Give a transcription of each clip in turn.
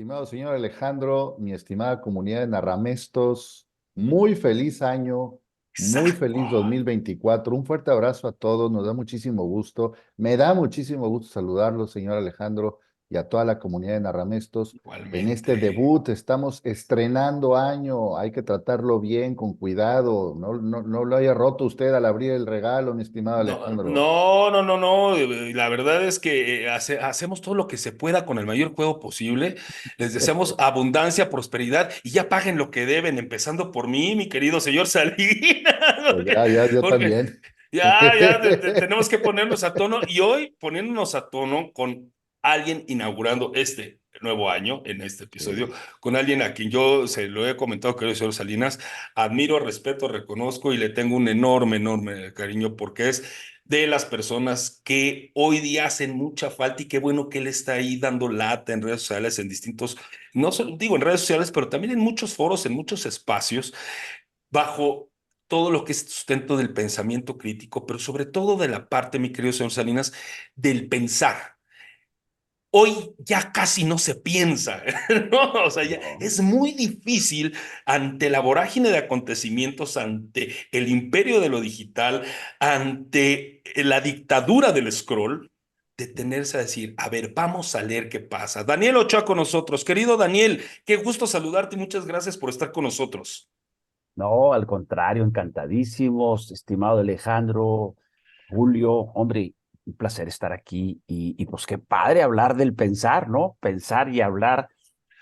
estimado señor Alejandro, mi estimada comunidad de Narramestos, muy feliz año, muy Exacto. feliz 2024. Un fuerte abrazo a todos, nos da muchísimo gusto. Me da muchísimo gusto saludarlo, señor Alejandro, y a toda la comunidad de Narramestos. En Igualmente. este debut estamos estrenando año, hay que tratarlo bien, con cuidado. No lo haya roto usted al abrir el regalo, mi estimado No, Alejandro. no, no, no, no. La verdad es que hacemos todo lo que se pueda con el mayor juego posible. Les deseamos abundancia, prosperidad y ya paguen lo que deben, empezando por mí, mi querido señor Salinas. Pues ya, yo Porque también. ya tenemos que ponernos a tono y hoy poniéndonos a tono con alguien inaugurando este nuevo año en este episodio, Sí. con alguien a quien yo se lo he comentado, querido señor Salinas, admiro, respeto, reconozco y le tengo un enorme, enorme cariño porque es de las personas que hoy día hacen mucha falta y qué bueno que él está ahí dando lata en redes sociales, en distintos, no solo digo en redes sociales, pero también en muchos foros, en muchos espacios bajo todo lo que es sustento del pensamiento crítico, pero sobre todo de la parte, mi querido señor Salinas, del pensar. Hoy ya casi no se piensa, ¿no? O sea, ya No. es muy difícil ante la vorágine de acontecimientos, ante el imperio de lo digital, ante la dictadura del scroll, detenerse a decir, a ver, vamos a leer qué pasa. Daniel Ochoa con nosotros. Querido Daniel, qué gusto saludarte y muchas gracias por estar con nosotros. No, al contrario, encantadísimos, estimado Alejandro, Julio, hombre, un placer estar aquí y pues qué padre hablar del pensar, ¿no? Pensar y hablar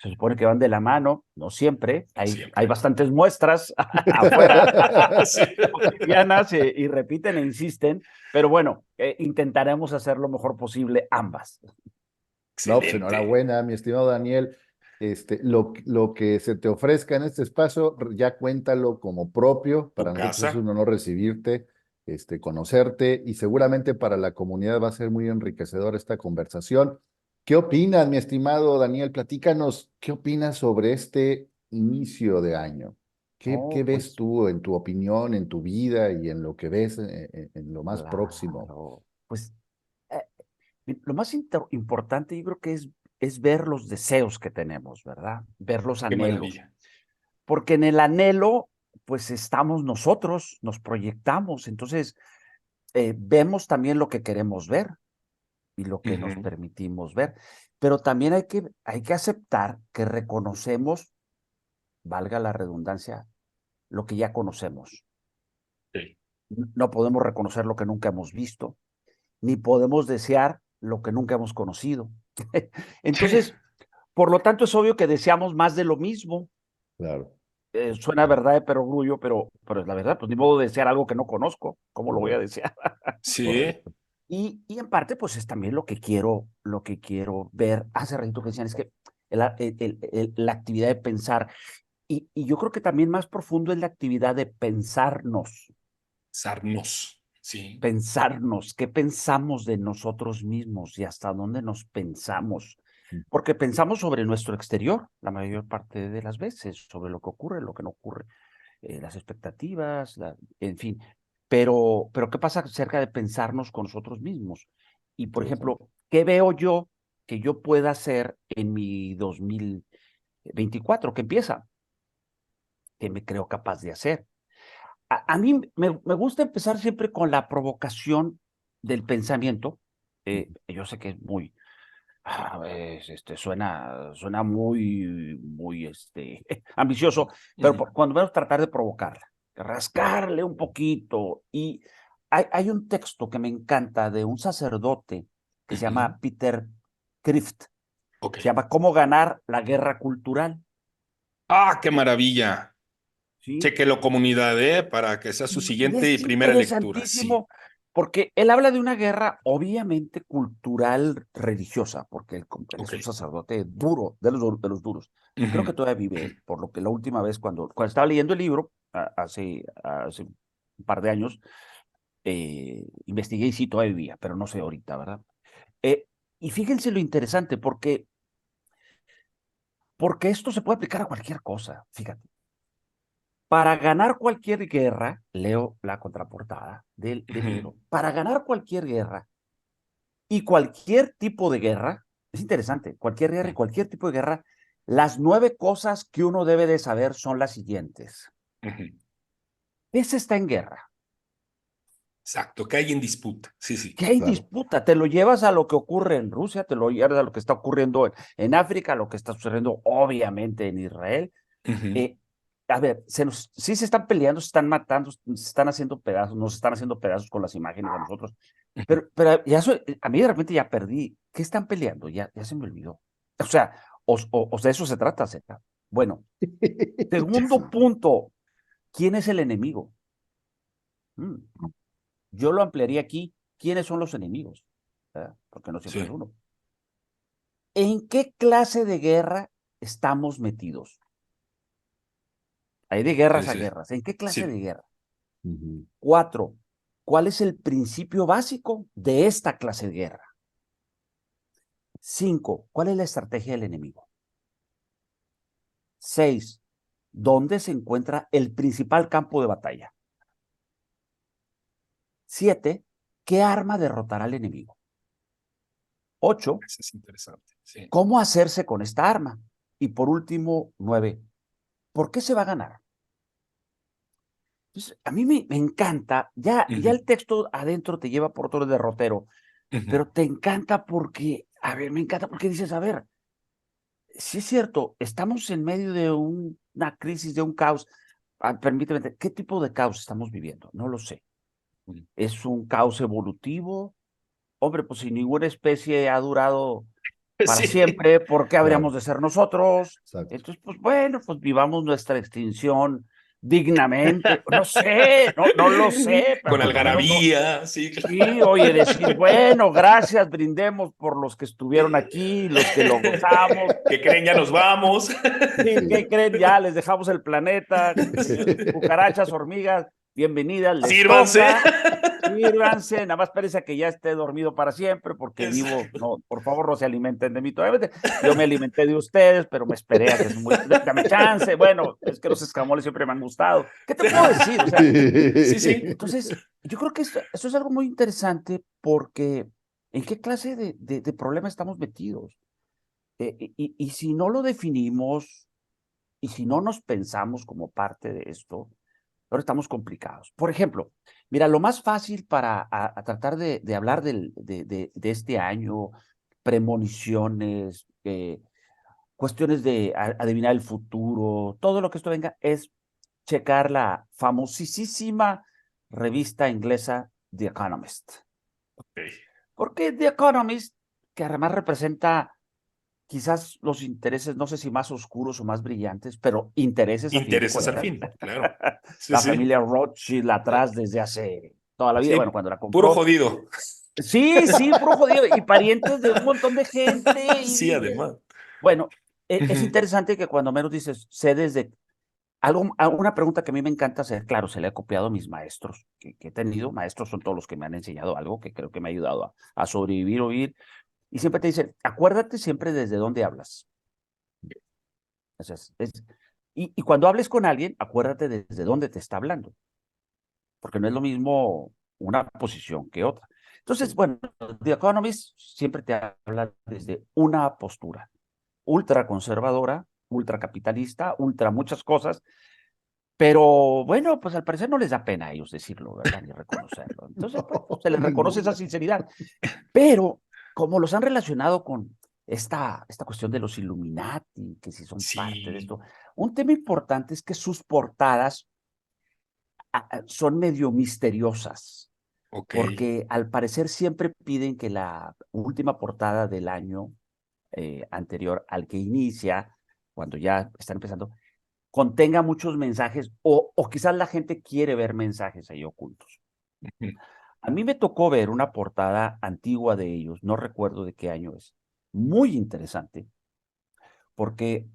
se supone que van de la mano, no siempre, hay Siempre. bastantes muestras afuera, Sí. cotidianas y repiten e insisten, pero bueno, intentaremos hacer lo mejor posible ambas. No, pues Excelente. enhorabuena, mi estimado Daniel. Lo que se te ofrezca en este espacio, ya cuéntalo como propio. Tu Para nosotros es casa. un honor recibirte, conocerte y seguramente para la comunidad va a ser muy enriquecedora esta conversación. ¿Qué opinas, mi estimado Daniel? Platícanos, ¿qué opinas sobre este inicio de año? ¿Qué No, ves pues tú en tu opinión, en tu vida y en lo que ves en lo más próximo? claro, pues eh, lo más importante yo creo que es ver los deseos que tenemos, ¿verdad? Ver los Qué anhelos. maravilla. Porque en el anhelo, pues estamos nosotros, nos proyectamos, entonces vemos también lo que queremos ver y lo que nos Ujú. permitimos ver. Pero también hay que aceptar que reconocemos, valga la redundancia, lo que ya conocemos. Sí. No podemos reconocer lo que nunca hemos visto, ni podemos desear lo que nunca hemos conocido. Sí. Entonces, por lo tanto, es obvio que deseamos más de lo mismo. Claro, Suena verdad de perogrullo, pero es la verdad, pues ni modo de desear algo que no conozco, ¿cómo lo voy a correcto, desear? Sí. correcto. Y en parte, pues es también lo que quiero ver. Hace ratito que decían, es que la actividad de pensar, y yo creo que también más profundo es la actividad de Sarnos. Sí. pensarnos, qué pensamos de nosotros mismos y hasta dónde nos pensamos. Porque pensamos sobre nuestro exterior la mayor parte de las veces, sobre lo que ocurre, lo que no ocurre, las expectativas, en fin. Pero ¿qué pasa acerca de pensarnos con nosotros mismos? Y, por Interesante. ejemplo, ¿qué veo yo que yo pueda hacer en mi 2024 que empieza? ¿Qué me creo capaz de hacer? A mí me gusta empezar siempre con la provocación del pensamiento. Yo sé que es muy, suena muy, muy, ambicioso, pero Ujú. cuando menos tratar de provocarla, rascarle un poquito. Y hay un texto que me encanta de un sacerdote que se Ujú. llama Peter Crift, Ok. se llama ¿Cómo ganar la guerra cultural? Ah, qué maravilla. ¿Sí? Chéquelo, comunidad, para que sea su Y siguiente y es primera lectura. Sí. interesantísimo porque él habla de una guerra obviamente cultural religiosa, porque él es Ok. un sacerdote duro, de los duros. Y creo que Ujú. todavía vive él, por lo que la última vez cuando estaba leyendo el libro, hace un par de años, investigué y sí, todavía vivía, pero no sé ahorita, ¿verdad? Eh, y fíjense lo interesante, porque esto se puede aplicar a cualquier cosa, fíjate. Para ganar cualquier guerra, leo la contraportada del Ujú. libro, para ganar cualquier guerra y cualquier tipo de guerra, es interesante, cualquier guerra y cualquier tipo de guerra, Las 9 cosas que uno debe de saber son las siguientes. Ese está en guerra. Exacto, que hay en disputa. Sí, sí. Que hay Claro. disputa, te lo llevas a lo que ocurre en Rusia, te lo llevas a lo que está ocurriendo en África, a lo que está sucediendo obviamente en Israel. A ver, sí se están peleando, se están matando, se están haciendo pedazos, nos están haciendo pedazos con las imágenes a nosotros. Pero ya a mí de repente ya perdí. ¿Qué están peleando? Ya se me olvidó. O sea, de eso se trata, Zeta. Bueno, segundo punto, ¿quién es el enemigo? Yo lo ampliaría aquí. ¿Quiénes son los enemigos? Porque no siempre Sí. es uno. ¿En qué clase de guerra estamos metidos? Hay de guerras Sí, a sí. guerras. ¿En qué clase Sí. de guerra? Ujú. 4. ¿Cuál es el principio básico de esta clase de guerra? 5. ¿Cuál es la estrategia del enemigo? 6. ¿Dónde se encuentra el principal campo de batalla? 7. ¿Qué arma derrotará al enemigo? 8. Eso es interesante. Sí. ¿Cómo hacerse con esta arma? Y por último, 9. ¿Por qué se va a ganar? Entonces, a mí me encanta, ya el texto adentro te lleva por otro derrotero, pero te encanta porque, a ver, me encanta porque dices, a ver, sí es cierto, estamos en medio de una crisis, de un caos. Permíteme, ¿qué tipo de caos estamos viviendo? No lo sé. ¿Es un caos evolutivo? Hombre, pues si ninguna especie ha durado para Sí. siempre, ¿por qué habríamos Claro. de ser nosotros? Exacto. Entonces, pues bueno, pues vivamos nuestra extinción dignamente. No sé, no lo sé, pero Con por lo menos no. algarabía, sí, claro. Sí, oye, decir, bueno, gracias, brindemos por los que estuvieron aquí, los que lo gozamos. Que creen ya nos vamos. Sí, ¿qué Sí. creen? Ya les dejamos el planeta. Cucarachas, hormigas, bienvenidas, les Sírvanse. toca. Sírvanse, nada más parece que ya esté dormido para siempre, porque vivo, Exacto. no, por favor, no se alimenten de mí todavía. Yo me alimenté de ustedes, pero me esperé a que se murieran. Dame chance. Bueno, es que los escamoles siempre me han gustado. ¿Qué te puedo decir? O sea, Sí, sí. entonces, yo creo que eso es algo muy interesante porque ¿en qué clase de problema estamos metidos? Y si no lo definimos y si no nos pensamos como parte de esto, ahora estamos complicados. Por ejemplo, mira, lo más fácil para a tratar de hablar de este año, premoniciones, cuestiones de adivinar el futuro, todo lo que esto venga, es checar la famosísima revista inglesa The Economist. Okay. Porque The Economist, que además representa quizás los intereses, no sé si más oscuros o más brillantes, pero intereses a fin de Intereses al cuentas. fin, claro. Sí, La sí. familia Rothschild atrás desde hace toda la vida, Sí, bueno, cuando la puro compró. jodido. Sí, puro jodido, y parientes de un montón de gente, y Sí, dices, además. bueno, es interesante que cuando menos dices, sé desde una pregunta que a mí me encanta hacer, claro, se le he copiado a mis maestros, que he tenido, maestros son todos los que me han enseñado algo, que creo que me ha ayudado a sobrevivir, oír, y siempre te dicen, acuérdate siempre desde dónde hablas. O sea, y cuando hables con alguien, acuérdate desde dónde te está hablando, porque no es lo mismo una posición que otra. Entonces, bueno, The Economist siempre te habla desde una postura ultra conservadora, ultra capitalista, ultra muchas cosas, pero bueno, pues al parecer no les da pena a ellos decirlo, ¿verdad? Ni reconocerlo. Entonces, pues, se les reconoce esa Ninguna. sinceridad. Pero como los han relacionado con esta cuestión de los Illuminati, que si son parte de Sí, esto, un tema importante es que sus portadas son medio misteriosas, ok. porque al parecer siempre piden que la última portada del año anterior al que inicia, cuando ya están empezando, contenga muchos mensajes o quizás la gente quiere ver mensajes ahí ocultos. A mí me tocó ver una portada antigua de ellos, no recuerdo de qué año es, muy interesante, porque,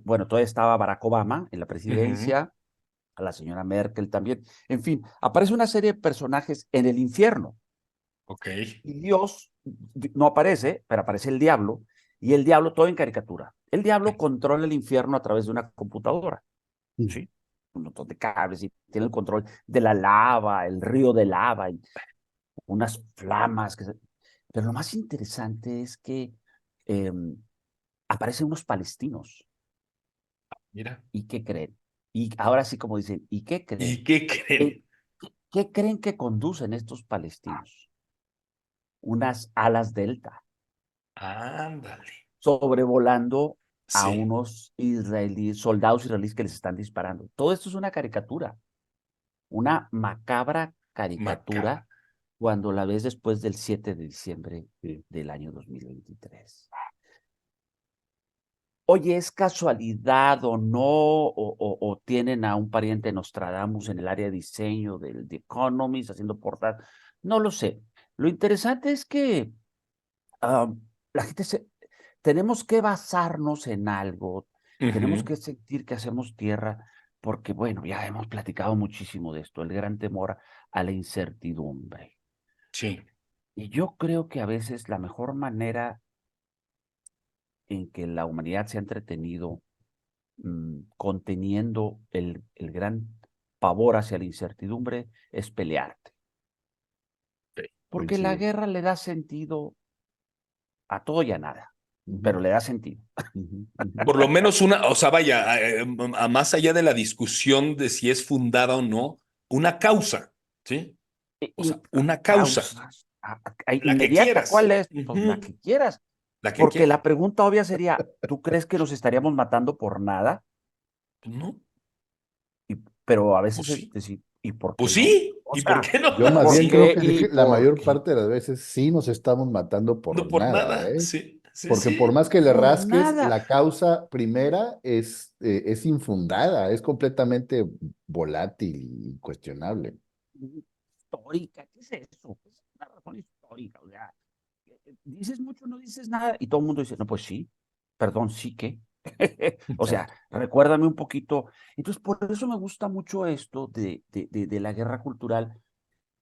bueno, todavía estaba Barack Obama en la presidencia, a la señora Merkel también, en fin, aparece una serie de personajes en el infierno, Ok. y Dios no aparece, pero aparece el diablo, y el diablo todo en caricatura. El diablo controla el infierno a través de una computadora, ¿sí? Un montón de cables y tiene el control de la lava, el río de lava, y unas flamas. Pero lo más interesante es que aparecen unos palestinos. Mira. ¿Y qué creen? Y ahora sí, como dicen, ¿y qué creen? ¿Y qué creen? ¿Qué creen que conducen estos palestinos? Unas alas delta, Ándale. sobrevolando a Sí. unos soldados israelíes que les están disparando. Todo esto es una caricatura, una macabra Macabra. caricatura cuando la ves después del 7 de diciembre Sí. del año 2023. Oye, ¿es casualidad o no? ¿O tienen a un pariente Nostradamus en el área de diseño del The Economist haciendo portadas? No lo sé. Lo interesante es que ah, la gente tenemos que basarnos en algo, tenemos Ujú. que sentir que hacemos tierra, porque bueno, ya hemos platicado muchísimo de esto, el gran temor a la incertidumbre. Sí. Y yo creo que a veces la mejor manera en que la humanidad se ha entretenido conteniendo el gran pavor hacia la incertidumbre es pelearte. Sí. Porque la Coincido. guerra le da sentido a todo y a nada, pero Ujú, le da sentido. ujú, ujú. Por lo menos una, o sea, vaya, más allá de la discusión de si es fundada o no, una causa, ¿sí? O sea, una causa, Causas la que inmediata, ¿cuál quieras. es? Pues la Ujú. que quieras. La que Porque quieras. la pregunta obvia sería, ¿tú crees que nos estaríamos matando por nada? Pues no, Pero a pues veces es sí. decir, ¿y por qué Pues no? sí. O ¿Y por sea, qué no? Yo más ¿por bien Sí. creo qué que y la por mayor qué? parte de las veces sí nos estamos matando No por por nada, nada. ¿eh? Sí, sí, Porque por sí. más que le Por rasques, nada. la causa primera es infundada, es completamente volátil y cuestionable. Histórica, ¿qué es eso? Es una razón histórica, o sea, dices mucho, no dices nada, y todo el mundo dice, no, pues sí, perdón, sí que. O sea, Exacto. recuérdame un poquito. Entonces, por eso me gusta mucho esto de la guerra cultural.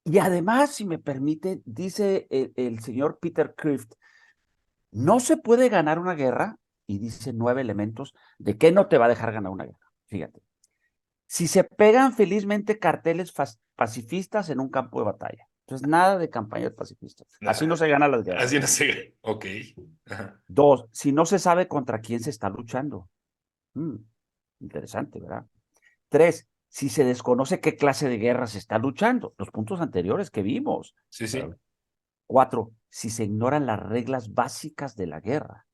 Y además, si me permite, dice el señor Peter Crift, no se puede ganar una guerra, y dice 9 elementos de qué no te va a dejar ganar una guerra. Fíjate. Si se pegan felizmente carteles pacifistas en un campo de batalla. Entonces, nada de campañas pacifistas. Así no Nada. se ganan las guerras. Así no sé. Ok. Ajá. Dos, si no se sabe contra quién se está luchando. Mm, interesante, ¿verdad? Tres, si se desconoce qué clase de guerra se está luchando. Los puntos anteriores que vimos. Sí, sí. Claro. Cuatro, si se ignoran las reglas básicas de la guerra.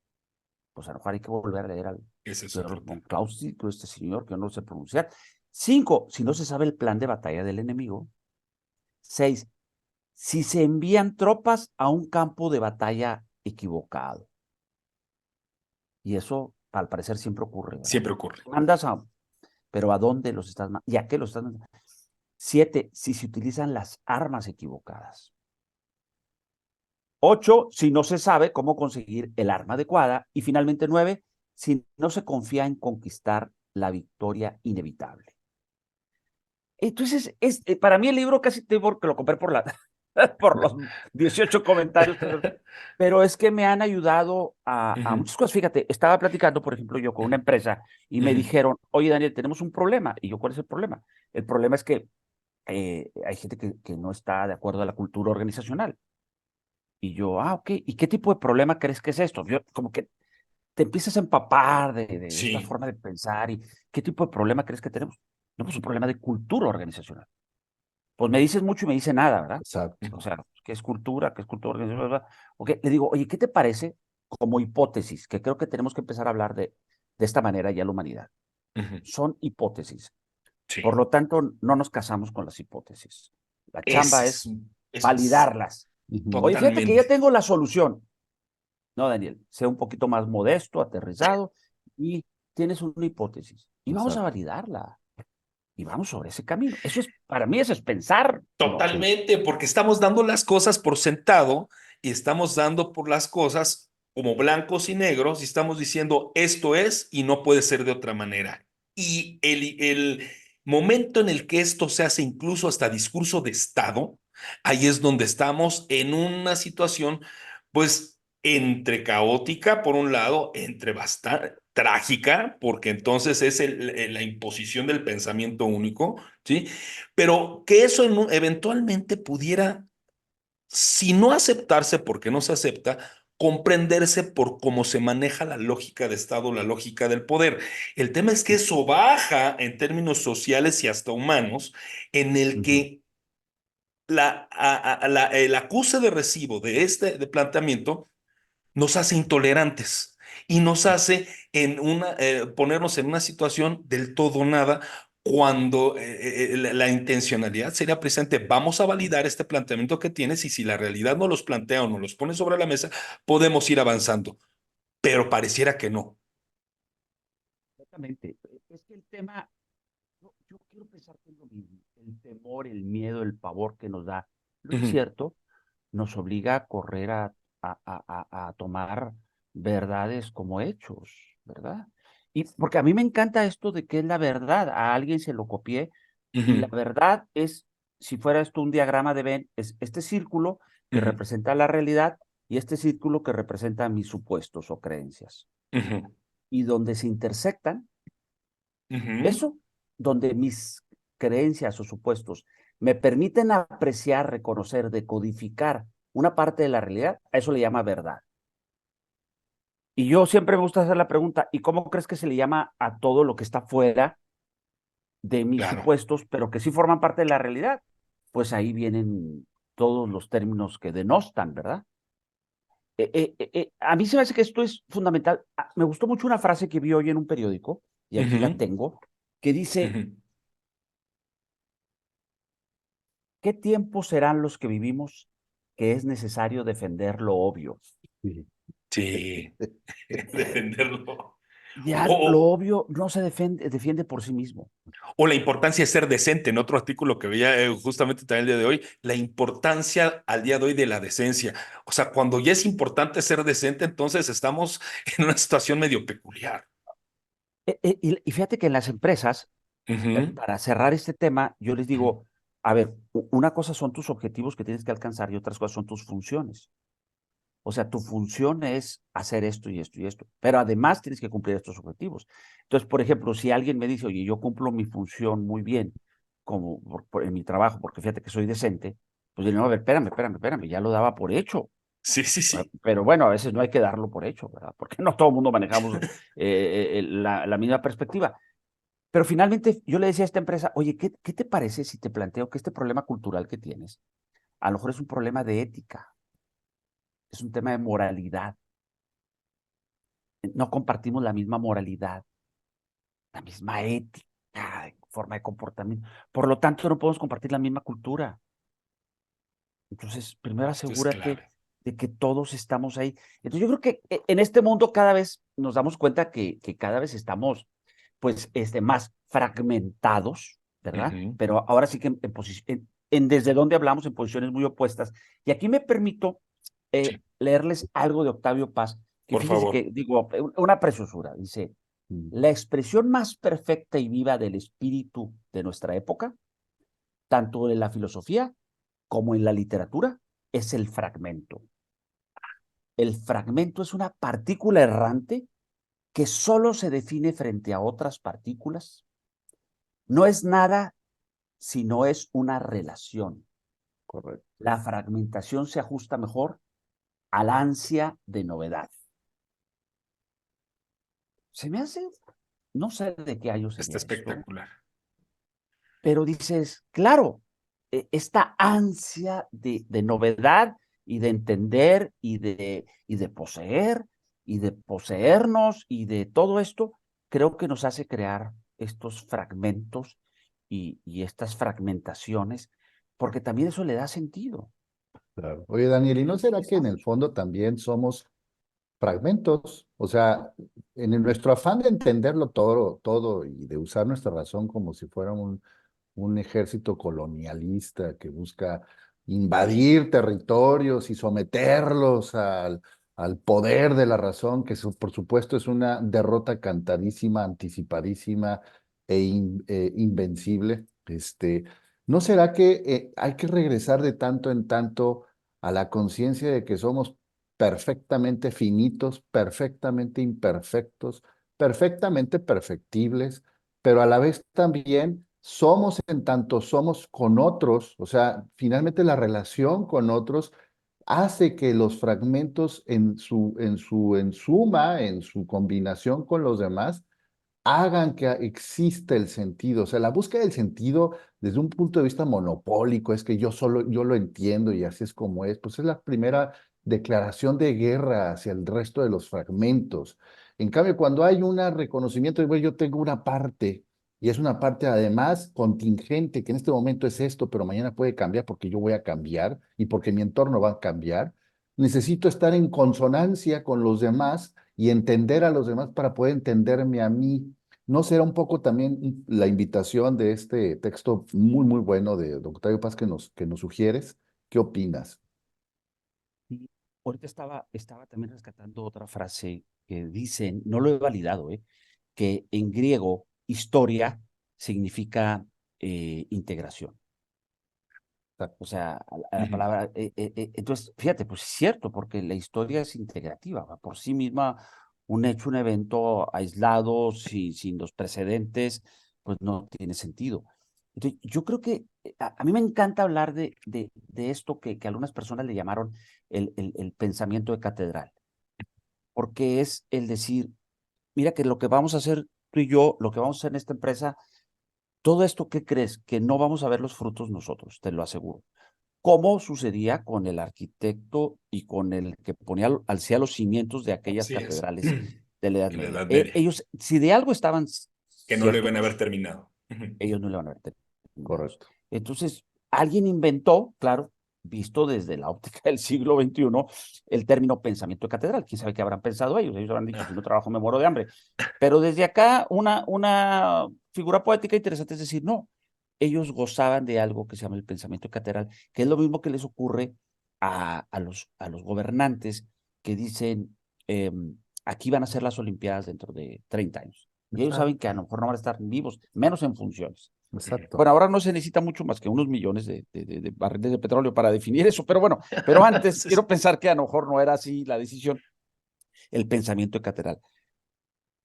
Pues a lo mejor hay que volver a leer al Ese es señor otro von tema. Clausewitz, este señor que yo no sé pronunciar. Cinco, si no se sabe el plan de batalla del enemigo. Seis, si se envían tropas a un campo de batalla equivocado. Y eso, al parecer, siempre ocurre, ¿verdad? Siempre ocurre. Mandas a, pero ¿a dónde los estás mandando? ¿Y a qué los estás mandando? Siete, si se utilizan las armas equivocadas. Ocho, si no se sabe cómo conseguir el arma adecuada. Y finalmente, nueve, si no se confía en conquistar la victoria inevitable. Entonces, para mí el libro casi tengo que lo compré por los 18 comentarios, pero es que me han ayudado a Ujú, muchas cosas. Fíjate, estaba platicando, por ejemplo, yo con una empresa y me ujú. dijeron, oye, Daniel, tenemos un problema. Y yo, ¿cuál es el problema? El problema es que hay gente que no está de acuerdo a la cultura organizacional. Y yo, ok, ¿y qué tipo de problema crees que es esto? Yo, como que te empiezas a empapar de esta Sí. forma de pensar y qué tipo de problema crees que tenemos. No, pues un problema de cultura organizacional. Pues me dices mucho y me dice nada, ¿verdad? Exacto. O sea, ¿qué es cultura? ¿Qué es cultura organizacional? ¿Verdad? Ok, le digo, oye, ¿qué te parece como hipótesis? Que creo que tenemos que empezar a hablar de esta manera ya la humanidad. Ujú. Son hipótesis. Sí. Por lo tanto, no nos casamos con las hipótesis. La chamba Ese es, es eso es validarlas. Ujú. Oye, fíjate que ya totalmente. tengo la solución. No, Daniel, sé un poquito más modesto, aterrizado y tienes una hipótesis. Y vamos a Exacto. validarla. Y vamos sobre ese camino. Eso es, para mí, eso es pensar, ¿no? Sí. Totalmente, porque estamos dando las cosas por sentado y estamos dando por las cosas como blancos y negros y estamos diciendo esto es y no puede ser de otra manera. Y el momento en el que esto se hace incluso hasta discurso de Estado, ahí es donde estamos en una situación, pues, entre caótica, por un lado, entre bastante trágica, porque entonces es la imposición del pensamiento único, ¿sí? Pero que eso eventualmente pudiera, si no aceptarse porque no se acepta, comprenderse por cómo se maneja la lógica de Estado, la lógica del poder. El tema es que eso baja en términos sociales y hasta humanos, en el que el acuse de recibo de este de planteamiento nos hace intolerantes y nos hace ponernos en una situación del todo nada cuando la intencionalidad sería presente. Vamos a validar este planteamiento que tienes y si la realidad no los plantea o no los pone sobre la mesa, podemos ir avanzando, pero pareciera que no. Exactamente. Es que el tema, yo quiero pensar que es lo mismo. El temor, el miedo, el pavor que nos da lo Ujú, incierto nos obliga a correr a tomar verdades como hechos, ¿verdad? Y porque a mí me encanta esto de que es la verdad. A alguien se lo copié y la ujú, verdad es, si fuera esto un diagrama de Venn, es este círculo que ujú, representa la realidad y este círculo que representa mis supuestos o creencias. ujú, Y donde se intersectan, ujú. eso, donde mis creencias o supuestos me permiten apreciar, reconocer, decodificar una parte de la realidad, a eso le llama verdad. Y yo siempre me gusta hacer la pregunta, ¿y cómo crees que se le llama a todo lo que está fuera de mis Claro. supuestos, pero que sí forman parte de la realidad? Pues ahí vienen todos los términos que denostan, ¿verdad? A mí se me hace que esto es fundamental. Me gustó mucho una frase que vi hoy en un periódico, y aquí la Ujú, tengo, que dice, ujú. ¿qué tiempos serán los que vivimos que es necesario defender lo obvio? Sí. Sí, defenderlo. Ya lo O, obvio no se defiende por sí mismo. O la importancia de ser decente. En otro artículo que veía justamente también el día de hoy, la importancia al día de hoy de la decencia. O sea, cuando ya es importante ser decente, entonces estamos en una situación medio peculiar. Y fíjate que en las empresas, Ujú, para cerrar este tema, yo les ujú, digo, a ver, una cosa son tus objetivos que tienes que alcanzar y otras cosas son tus funciones. O sea, tu función es hacer esto y esto y esto, pero además tienes que cumplir estos objetivos. Entonces, por ejemplo, si alguien me dice, oye, yo cumplo mi función muy bien, como en mi trabajo, porque fíjate que soy decente, pues yo no, a ver, espérame, ya lo daba por hecho. sí, sí, sí. Pero bueno, a veces no hay que darlo por hecho, ¿verdad? Porque no todo el mundo manejamos la misma perspectiva. Pero finalmente yo le decía a esta empresa, oye, ¿qué te parece si te planteo que este problema cultural que tienes, a lo mejor es un problema de ética, es un tema de moralidad? No compartimos la misma moralidad, la misma ética, forma de comportamiento. Por lo tanto, no podemos compartir la misma cultura. Entonces, primero Esto es asegúrate clave. de que todos estamos ahí. Entonces, yo creo que en este mundo cada vez nos damos cuenta que cada vez estamos, pues, más fragmentados, ¿verdad? Ujú, Pero ahora sí que desde donde hablamos en posiciones muy opuestas. Y aquí me permito sí, leerles algo de Octavio Paz, que por fíjense favor. que, digo, una preciosura. Dice, Mm. la expresión más perfecta y viva del espíritu de nuestra época, tanto en la filosofía como en la literatura, es el fragmento. El fragmento es una partícula errante que solo se define frente a otras partículas. No es nada, sino es una relación. Correcto. La fragmentación se ajusta mejor al ansia de novedad. Se me hace, no sé de qué año Está sería esto, espectacular. pero dices, claro, esta ansia de novedad y de entender y de poseer y de poseernos y de todo esto, creo que nos hace crear estos fragmentos y estas fragmentaciones, porque también eso le da sentido. Claro. Oye, Daniel, ¿y no será que en el Estamos. fondo también somos fragmentos? O sea, en nuestro afán de entenderlo todo, todo y de usar nuestra razón como si fuera un ejército colonialista que busca invadir territorios y someterlos al poder de la razón, que por supuesto es una derrota cantadísima, anticipadísima invencible. ¿No será que hay que regresar de tanto en tanto a la conciencia de que somos perfectamente finitos, perfectamente imperfectos, perfectamente perfectibles, pero a la vez también somos en tanto somos con otros, o sea, finalmente la relación con otros hace que los fragmentos en suma, en su combinación con los demás, hagan que exista el sentido. O sea, la búsqueda del sentido desde un punto de vista monopólico, es que yo lo entiendo y así es como es, pues es la primera declaración de guerra hacia el resto de los fragmentos. En cambio, cuando hay un reconocimiento de, bueno, yo tengo una parte, y es una parte además contingente, que en este momento es esto, pero mañana puede cambiar porque yo voy a cambiar y porque mi entorno va a cambiar, necesito estar en consonancia con los demás y entender a los demás para poder entenderme a mí. ¿No será un poco también la invitación de este texto muy, muy bueno de don Octavio Paz que nos sugieres? ¿Qué opinas? Y ahorita estaba también rescatando otra frase que dicen, no lo he validado, que en griego historia significa integración. O sea, a la Ujú. palabra, entonces, fíjate, pues es cierto, porque la historia es integrativa, ¿va? Por sí misma, un hecho, un evento aislado, sin los precedentes, pues no tiene sentido. Entonces, yo creo que a mí me encanta hablar de esto que algunas personas le llamaron el pensamiento de catedral, porque es el decir, mira que lo que vamos a hacer tú y yo, lo que vamos a hacer en esta empresa, todo esto, ¿qué crees? Que no vamos a ver los frutos nosotros, te lo aseguro, como sucedía con el arquitecto y con el que ponía, hacía los cimientos de aquellas Así es. catedrales de la Edad En la Media. Edad Media, Ellos, si de algo estaban que no lo iban a haber ciertos, terminado. Ujú. ellos no le van a ver terminados. Correcto. Entonces, alguien inventó, claro, visto desde la óptica del siglo XXI, el término pensamiento de catedral. ¿Quién sabe qué habrán pensado ellos? Ellos habrán dicho, si no Ah, trabajo me muero de hambre. Pero desde acá, una figura poética interesante es decir, no, ellos gozaban de algo que se llama el pensamiento de catedral, que es lo mismo que les ocurre a los gobernantes que dicen, aquí van a ser las Olimpiadas dentro de 30 años. Y ellos saben que a lo mejor no van a estar vivos, menos en funciones. Exacto. Bueno, ahora no se necesita mucho más que unos millones de barriles de petróleo para definir eso, pero bueno, pero antes sí, sí. quiero pensar que a lo mejor no era así la decisión, el pensamiento de catedral,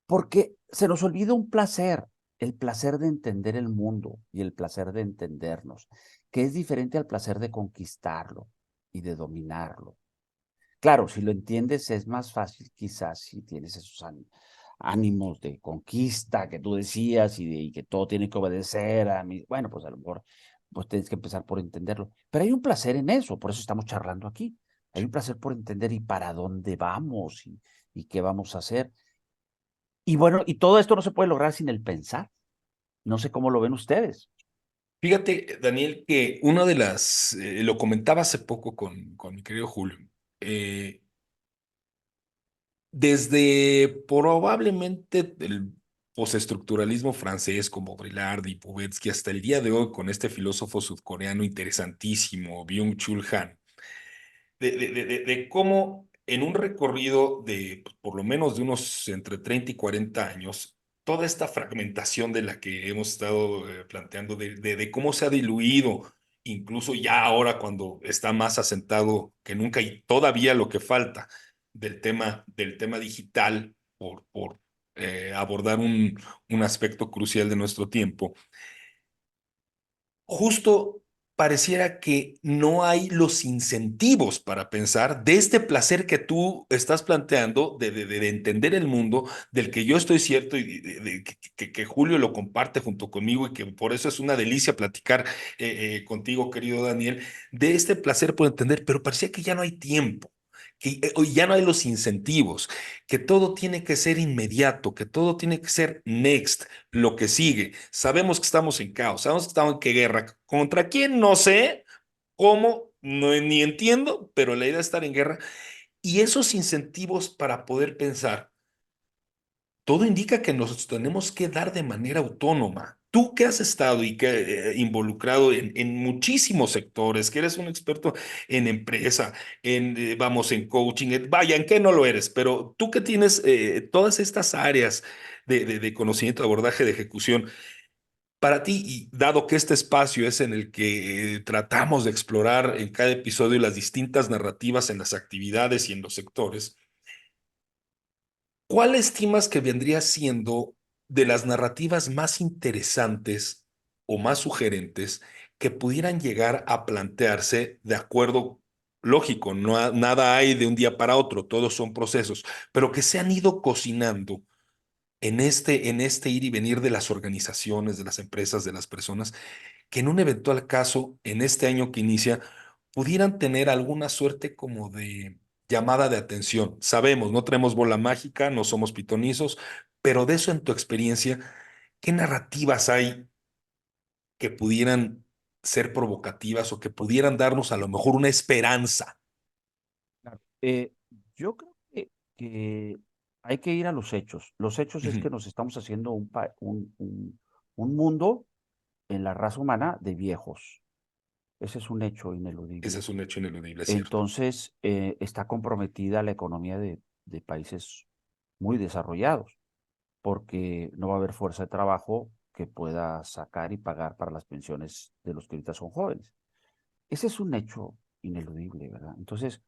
porque se nos olvida un placer, el placer de entender el mundo y el placer de entendernos, que es diferente al placer de conquistarlo y de dominarlo. Claro, si lo entiendes es más fácil quizás si tienes esos ánimos de conquista que tú decías y que todo tiene que obedecer a mí. Bueno, pues a lo mejor pues tienes que empezar por entenderlo. Pero hay un placer en eso, por eso estamos charlando aquí. Hay un placer por entender y para dónde vamos y qué vamos a hacer. Y bueno, y todo esto no se puede lograr sin el pensar. No sé cómo lo ven ustedes. Fíjate, Daniel, que una de lo comentaba hace poco con mi querido Julio, eh, desde probablemente el postestructuralismo francés como Baudrillard y Pouvetski hasta el día de hoy con este filósofo sudcoreano interesantísimo, Byung-Chul Han, de cómo en un recorrido de pues, por lo menos de unos entre 30 y 40 años, toda esta fragmentación de la que hemos estado planteando, de cómo se ha diluido, incluso ya ahora cuando está más asentado que nunca y todavía lo que falta del tema digital por abordar un aspecto crucial de nuestro tiempo justo pareciera que no hay los incentivos para pensar de este placer que tú estás planteando, de entender el mundo, del que yo estoy cierto y que Julio lo comparte junto conmigo y que por eso es una delicia platicar contigo, querido Daniel, de este placer por entender, pero parecía que ya no hay tiempo. Que hoy ya no hay los incentivos, que todo tiene que ser inmediato, que todo tiene que ser next, lo que sigue. Sabemos que estamos en caos, sabemos que estamos en qué guerra. ¿Contra quién? No sé. ¿Cómo? No, ni entiendo, pero la idea es estar en guerra. Y esos incentivos para poder pensar, todo indica que nos tenemos que dar de manera autónoma. Tú que has estado y que involucrado en muchísimos sectores, que eres un experto en empresa, vamos, en coaching, vaya, en qué no lo eres, pero tú que tienes todas estas áreas de conocimiento, de abordaje, de ejecución, para ti, y dado que este espacio es en el que tratamos de explorar en cada episodio las distintas narrativas en las actividades y en los sectores, ¿cuál estimas que vendría siendo de las narrativas más interesantes o más sugerentes que pudieran llegar a plantearse de acuerdo? lógico, nada hay de un día para otro, todos son procesos, pero que se han ido cocinando en este ir y venir de las organizaciones, de las empresas, de las personas, que en un eventual caso, en este año que inicia, pudieran tener alguna suerte como de llamada de atención. Sabemos, no tenemos bola mágica, no somos pitonizos, pero de eso en tu experiencia, ¿qué narrativas hay que pudieran ser provocativas o que pudieran darnos a lo mejor una esperanza? Claro. Yo creo que hay que ir a los hechos. Los hechos es Ujú. que nos estamos haciendo un mundo en la raza humana de viejos. Ese es un hecho Ese ineludible. es un hecho ineludible, es cierto. Entonces, está comprometida la economía de países muy desarrollados, porque no va a haber fuerza de trabajo que pueda sacar y pagar para las pensiones de los que ahorita son jóvenes. Ese es un hecho ineludible, ¿verdad? Entonces,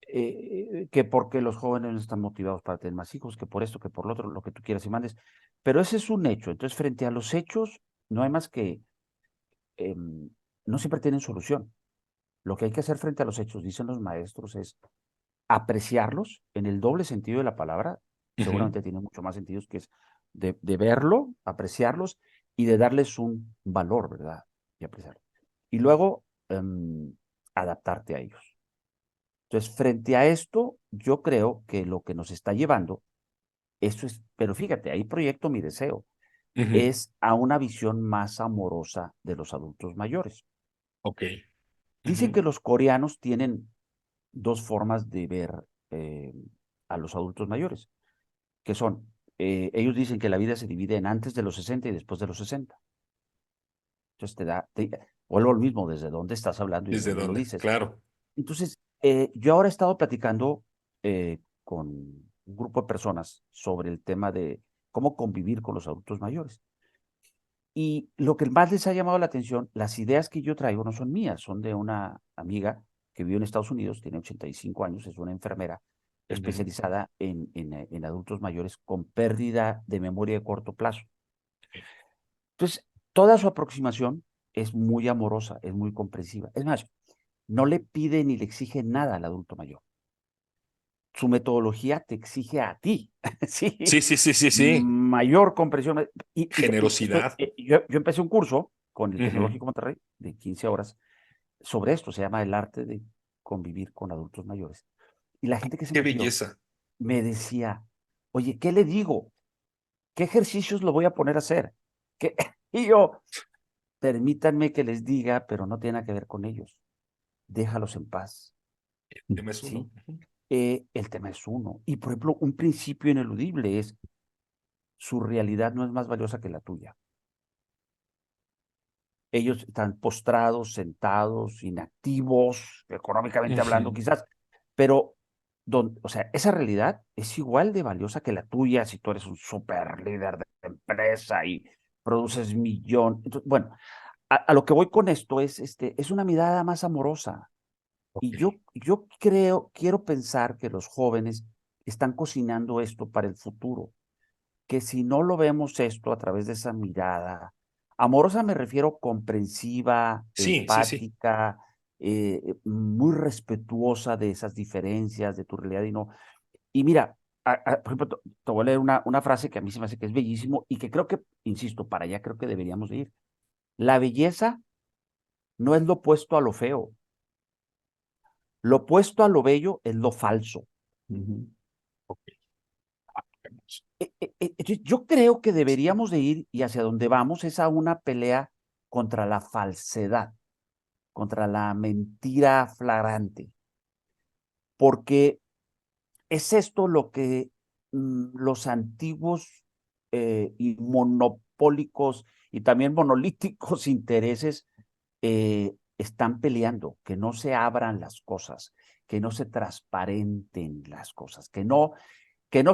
que porque los jóvenes no están motivados para tener más hijos, que por esto, que por lo otro, lo que tú quieras y mandes, pero ese es un hecho. Entonces, frente a los hechos, no hay más que, em, no siempre tienen solución. Lo que hay que hacer frente a los hechos, dicen los maestros, es apreciarlos en el doble sentido de la palabra. Ujú. Seguramente tiene mucho más sentidos, que es de verlo, apreciarlos y de darles un valor, ¿verdad? Y apreciarlos. Y luego, adaptarte a ellos. Entonces, frente a esto, yo creo que lo que nos está llevando, eso es, pero fíjate, ahí proyecto mi deseo, Ujú. es a una visión más amorosa de los adultos mayores. Ok. Dicen que Ujú. los coreanos tienen dos formas de ver a los adultos mayores, que son, ellos dicen que la vida se divide en antes de los 60 y después de los 60. Entonces vuelvo al mismo, desde dónde estás hablando y de ¿Desde dónde lo dónde? dices. Claro. Entonces, yo ahora he estado platicando con un grupo de personas sobre el tema de cómo convivir con los adultos mayores. Y lo que más les ha llamado la atención, las ideas que yo traigo no son mías, son de una amiga que vive en Estados Unidos, tiene 85 años, es una enfermera Ujú. especializada en adultos mayores con pérdida de memoria de corto plazo. Entonces, toda su aproximación es muy amorosa, es muy comprensiva. Es más, no le pide ni le exige nada al adulto mayor. Su metodología te exige a ti, ¿sí? Sí, sí, sí, sí, sí. Mayor comprensión. Y Generosidad. yo empecé un curso con el Ujú. Tecnológico Monterrey de 15 horas sobre esto, se llama el arte de convivir con adultos mayores. Y la gente que se Qué metió belleza. me decía, oye, ¿qué le digo? ¿Qué ejercicios lo voy a poner a hacer? ¿Qué? Y yo, permítanme que les diga, pero no tiene nada que ver con ellos. Déjalos en paz, Tema es uno. ¿sí? Ujú. El tema es uno. Y, por ejemplo, un principio ineludible es su realidad no es más valiosa que la tuya. Ellos están postrados, sentados, inactivos, económicamente hablando Ujú. quizás, pero, o sea, esa realidad es igual de valiosa que la tuya si tú eres un super líder de empresa y produces millón. Entonces, bueno, a lo que voy con esto es una mirada más amorosa. Ok. Y yo quiero pensar que los jóvenes están cocinando esto para el futuro, que si no lo vemos esto a través de esa mirada, amorosa me refiero comprensiva, Sí, sí, sí. empática, muy respetuosa de esas diferencias, de tu realidad y no. Y mira, por ejemplo, te voy a leer una frase que a mí se me hace que es bellísimo y que creo que, insisto, para allá creo que deberíamos de ir. La belleza no es lo opuesto a lo feo, lo opuesto a lo bello es lo falso. Ujú. Ok. Vamos. Yo creo que deberíamos de ir y hacia donde vamos es a una pelea contra la falsedad, contra la mentira flagrante, porque es esto lo que los antiguos y monopólicos y también monolíticos intereses están peleando, que no se abran las cosas, que no se transparenten las cosas, que no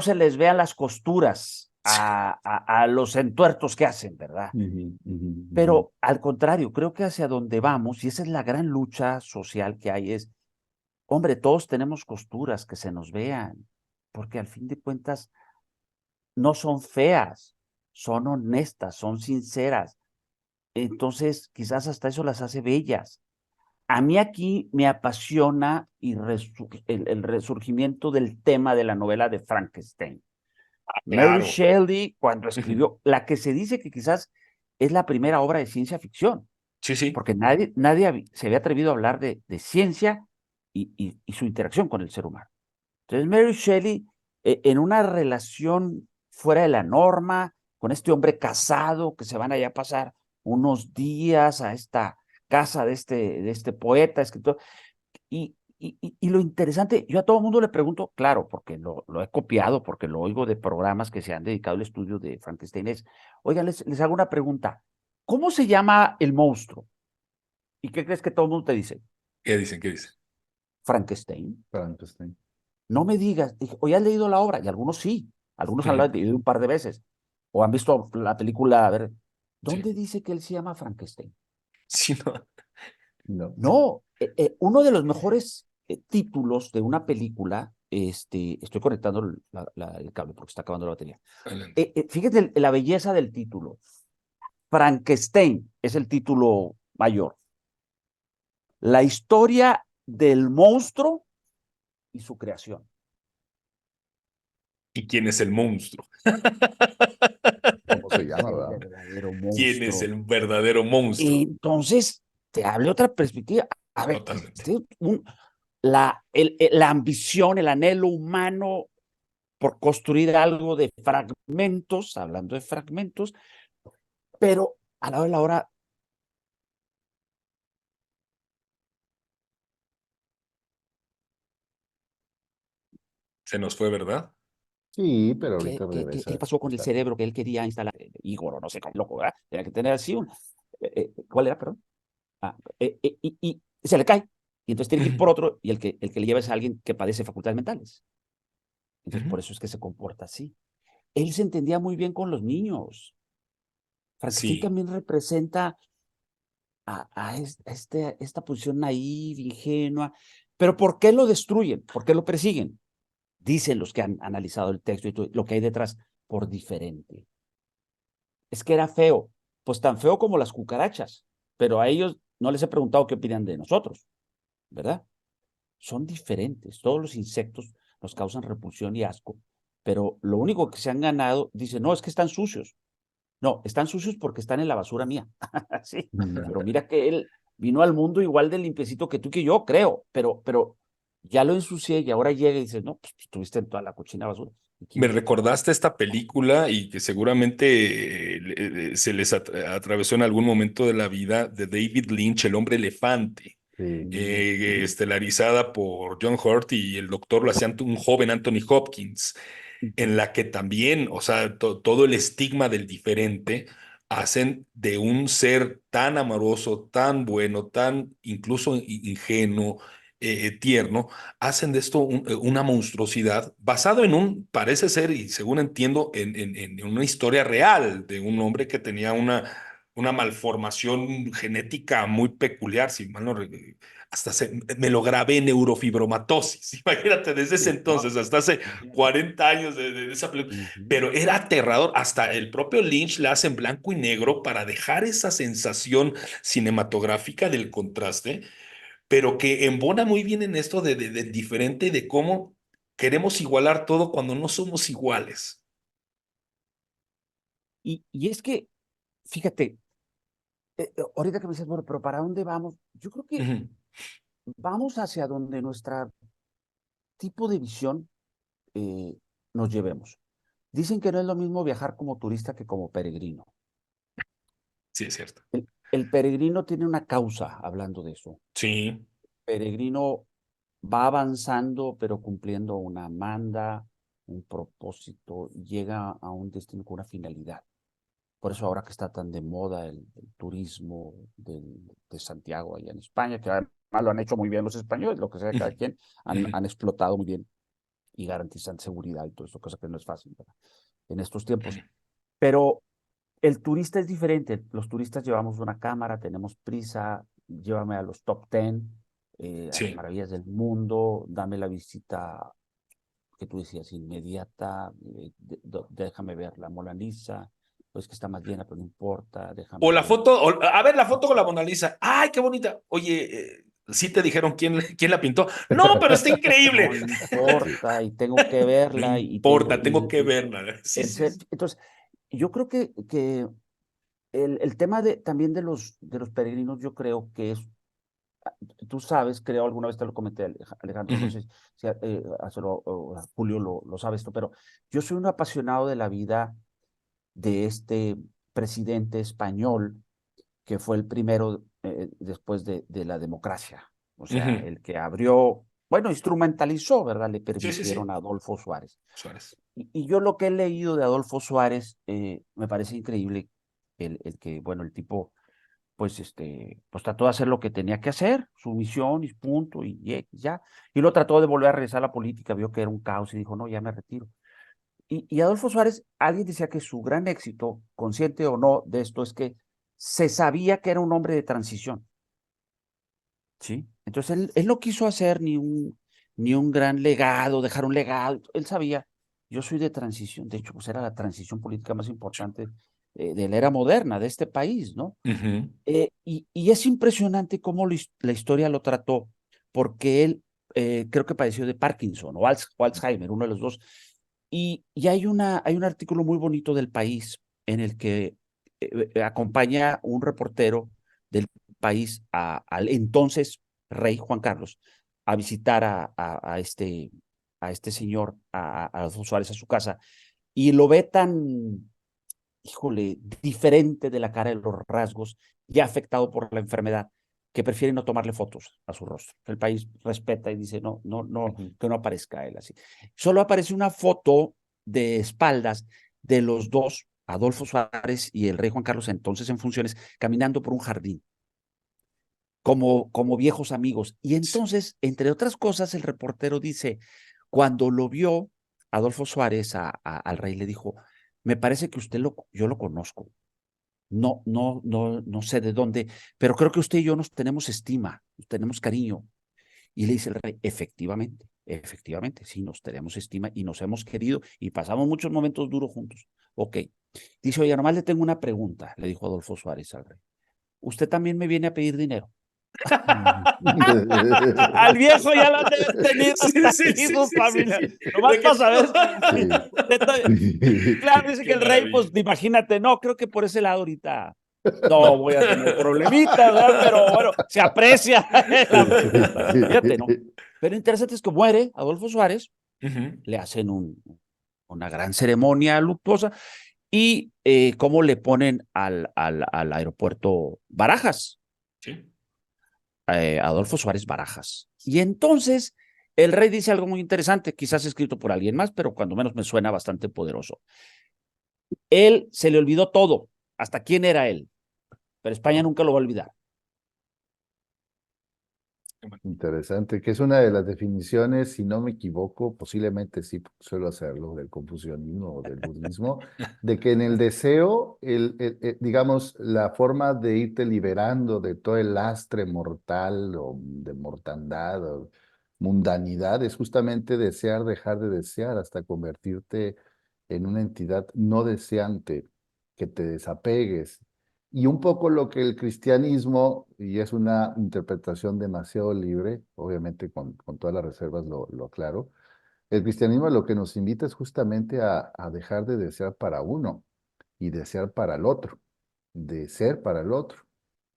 se les vean las costuras Sí. a los entuertos que hacen, ¿verdad? Ujú, ujú, ujú. Pero al contrario, creo que hacia donde vamos, y esa es la gran lucha social que hay, es, hombre, todos tenemos costuras que se nos vean, porque al fin de cuentas no son feas, son honestas, son sinceras. Entonces, quizás hasta eso las hace bellas. a mí aquí me apasiona el resurgimiento del tema de la novela de Frankenstein. Mary Claro. Shelley, cuando Ujú. escribió la que se dice que quizás es la primera obra de ciencia ficción, Sí, sí. porque nadie se había atrevido a hablar de ciencia y su interacción con el ser humano. Entonces, Mary Shelley, en una relación fuera de la norma, con este hombre casado, que se van allá a pasar unos días a esta casa de este poeta, escritor, y lo interesante, yo a todo el mundo le pregunto, claro, porque lo he copiado, porque lo oigo de programas que se han dedicado al estudio de Frankenstein, oigan, les hago una pregunta, ¿cómo se llama el monstruo? ¿Y qué crees que todo el mundo te dice? ¿Qué dicen? ¿Qué dicen? Frankenstein. Frankenstein. No me digas, dije, ¿o ya has leído la obra? Y algunos sí, algunos han Ujú. leído un par de veces, o han visto la película, a ver, Sí. ¿dónde dice que él se llama Frankenstein? Sí, no. No. No, uno de los mejores títulos de una película, estoy conectando el cable porque está acabando la batería. Adelante. Fíjate la belleza del título. Frankenstein es el título mayor. La historia del monstruo y su creación. ¿Y quién es el monstruo? ¿Cómo se Es llama, el verdad? verdadero ¿Quién es monstruo. el verdadero monstruo? Entonces, te hable otra perspectiva. A ver, Totalmente. la ambición, el anhelo humano por construir algo de fragmentos, hablando de fragmentos, pero a la hora de la hora, Se nos fue, ¿verdad? Sí, pero ¿qué, ahorita qué, qué, qué regresa. pasó con el Claro. cerebro que él quería instalar? Igor, o no sé cómo, loco, ¿verdad? Tenía que tener así un... ¿cuál era, perdón? Y se le cae, y entonces tiene que ir Ujú. por otro, y el que le lleva es a alguien que padece facultades mentales. Entonces, Ujú. por eso es que se comporta así. Él se entendía muy bien con los niños. Frankenstein Sí. también representa esta posición naive, ingenua. Pero ¿por qué lo destruyen? ¿Por qué lo persiguen? Dicen los que han analizado el texto y todo, lo que hay detrás, por diferente. Es que era feo, pues tan feo como las cucarachas, pero a ellos no les he preguntado qué opinan de nosotros, ¿verdad? Son diferentes, todos los insectos nos causan repulsión y asco, pero lo único que se han ganado, dicen, no, es que están sucios. No, están sucios porque están en la basura mía. Sí, pero mira que él vino al mundo igual de limpiecito que tú y que yo, creo, pero ya lo ensucié y ahora llega y dice, no, pues estuviste en toda la cochina basura. ¿Y quién Me quita? recordaste esta película y que seguramente se les atravesó en algún momento de la vida de David Lynch, El hombre elefante, Sí. estelarizada por John Hurt y el doctor lo hacía un joven Anthony Hopkins, en Ujú. la que también, o sea, todo el estigma del diferente hacen de un ser tan amoroso, tan bueno, tan incluso ingenuo, tierno, hacen de esto una monstruosidad basado en parece ser, y según entiendo, en una historia real de un hombre que tenía una malformación genética muy peculiar, si mal no hasta me lo grabé en neurofibromatosis. Imagínate, desde ese Sí, no, entonces, hasta hace imagínate. 40 años de esa película. Ujú. Pero era aterrador. Hasta el propio Lynch la hace en blanco y negro para dejar esa sensación cinematográfica del contraste, pero que embona muy bien en esto del diferente, de cómo queremos igualar todo cuando no somos iguales. Y es que, fíjate, ahorita que me dices, bueno, pero ¿para dónde vamos? Yo creo que Ujú. vamos hacia donde nuestra tipo de visión eh, nos llevemos. Dicen que no es lo mismo viajar como turista que como peregrino. Sí, es cierto. El peregrino tiene una causa, hablando de eso. Sí. Peregrino va avanzando, pero cumpliendo una manda, un propósito, llega a un destino con una finalidad. Por eso ahora que está tan de moda el turismo de Santiago allá en España, que además lo han hecho muy bien los españoles, lo que sea de cada Ujú. quien, Ujú. han explotado muy bien y garantizan seguridad y todo eso, cosa que no es fácil, ¿verdad? En estos tiempos. Pero el turista es diferente. Los turistas llevamos una cámara, tenemos prisa, llévame a los top 10, a las Sí. maravillas del mundo, dame la visita que tú decías, inmediata, déjame ver la Mona Lisa, pues que está más llena, pero no importa, déjame O la ver. foto, a ver la foto con la Mona Lisa. ¡Ay, qué bonita! Oye, ¿Sí te dijeron quién la pintó? No, pero está increíble. No Sí. importa, y tengo que No verla, y tengo, importa, tengo que verla. Sí, el sí, ser, sí. entonces, yo creo que el tema también de los peregrinos, yo creo que es, tú sabes, creo, alguna vez te lo comenté, Alejandro, no Ujú, sé si Julio lo sabes tú, pero yo soy un apasionado de la vida de este presidente español que fue el primero después de la democracia, o sea, ujú. el que abrió, bueno, instrumentalizó, ¿verdad? Le Sí, sí, sí. permitieron a Adolfo Suárez. Suárez. Y yo lo que he leído de Adolfo Suárez, me parece increíble el que, bueno, el tipo, pues trató de hacer lo que tenía que hacer, su misión y punto, y ya. Y lo trató de volver a regresar a la política, vio que era un caos y dijo, no, ya me retiro. Y Adolfo Suárez, alguien decía que su gran éxito, consciente o no de esto, es que se sabía que era un hombre de transición, ¿sí? Entonces él no quiso hacer ni un gran legado, dejar un legado. Él sabía, yo soy de transición, de hecho, pues era la transición política más importante de la era moderna de este país, ¿no? Ujú. Y es impresionante cómo la historia lo trató, porque él creo que padeció de Parkinson o Alzheimer, uno de los dos. Y hay un artículo muy bonito del País en el que acompaña un reportero del País al entonces rey Juan Carlos a visitar a este señor, a Adolfo Suárez, a su casa, y lo ve tan, híjole, diferente de la cara de los rasgos, ya afectado por la enfermedad, que prefiere no tomarle fotos a su rostro. El país respeta y dice, no, no, no, Ujú. que no aparezca él así. Solo aparece una foto de espaldas de los dos, Adolfo Suárez y el rey Juan Carlos, entonces en funciones, caminando por un jardín, como viejos amigos. Y entonces, entre otras cosas, el reportero dice, cuando lo vio, Adolfo Suárez al rey le dijo, me parece que yo lo conozco. No, no, no, no sé de dónde, pero creo que usted y yo nos tenemos estima, nos tenemos cariño. Y le dice el rey, efectivamente, sí, nos tenemos estima y nos hemos querido y pasamos muchos momentos duros juntos. Ok. Dice, oye, nomás le tengo una pregunta, le dijo Adolfo Suárez al rey. ¿Usted también me viene a pedir dinero? Al viejo ya lo han de haber tenido Sí, sí, ahí sí, sus sí, sí, familias. sí. Nomás De que para saber todo. si claro, dice que Qué el rey, maravilla. pues imagínate, no, creo que por ese lado ahorita no No. voy a tener problemitas, ¿verdad? Pero bueno, se aprecia la pregunta. Fíjate, ¿no? Pero interesante es que muere Adolfo Suárez, Ujú. le hacen una gran ceremonia luctuosa y cómo le ponen al aeropuerto Barajas, Sí. Adolfo Suárez Barajas. Y entonces el rey dice algo muy interesante, quizás escrito por alguien más, pero cuando menos me suena bastante poderoso. Él se le olvidó todo, hasta quién era él, pero España nunca lo va a olvidar. Interesante, que es una de las definiciones, si no me equivoco, posiblemente sí suelo hacerlo, del confucianismo o del budismo, de que en el deseo, digamos, la forma de irte liberando de todo el lastre mortal o de mortandad o mundanidad es justamente desear, dejar de desear hasta convertirte en una entidad no deseante, que te desapegues y un poco lo que el cristianismo, y es una interpretación demasiado libre, obviamente con todas las reservas lo aclaro, el cristianismo lo que nos invita es justamente a dejar de desear para uno y desear para el otro, de ser para el otro,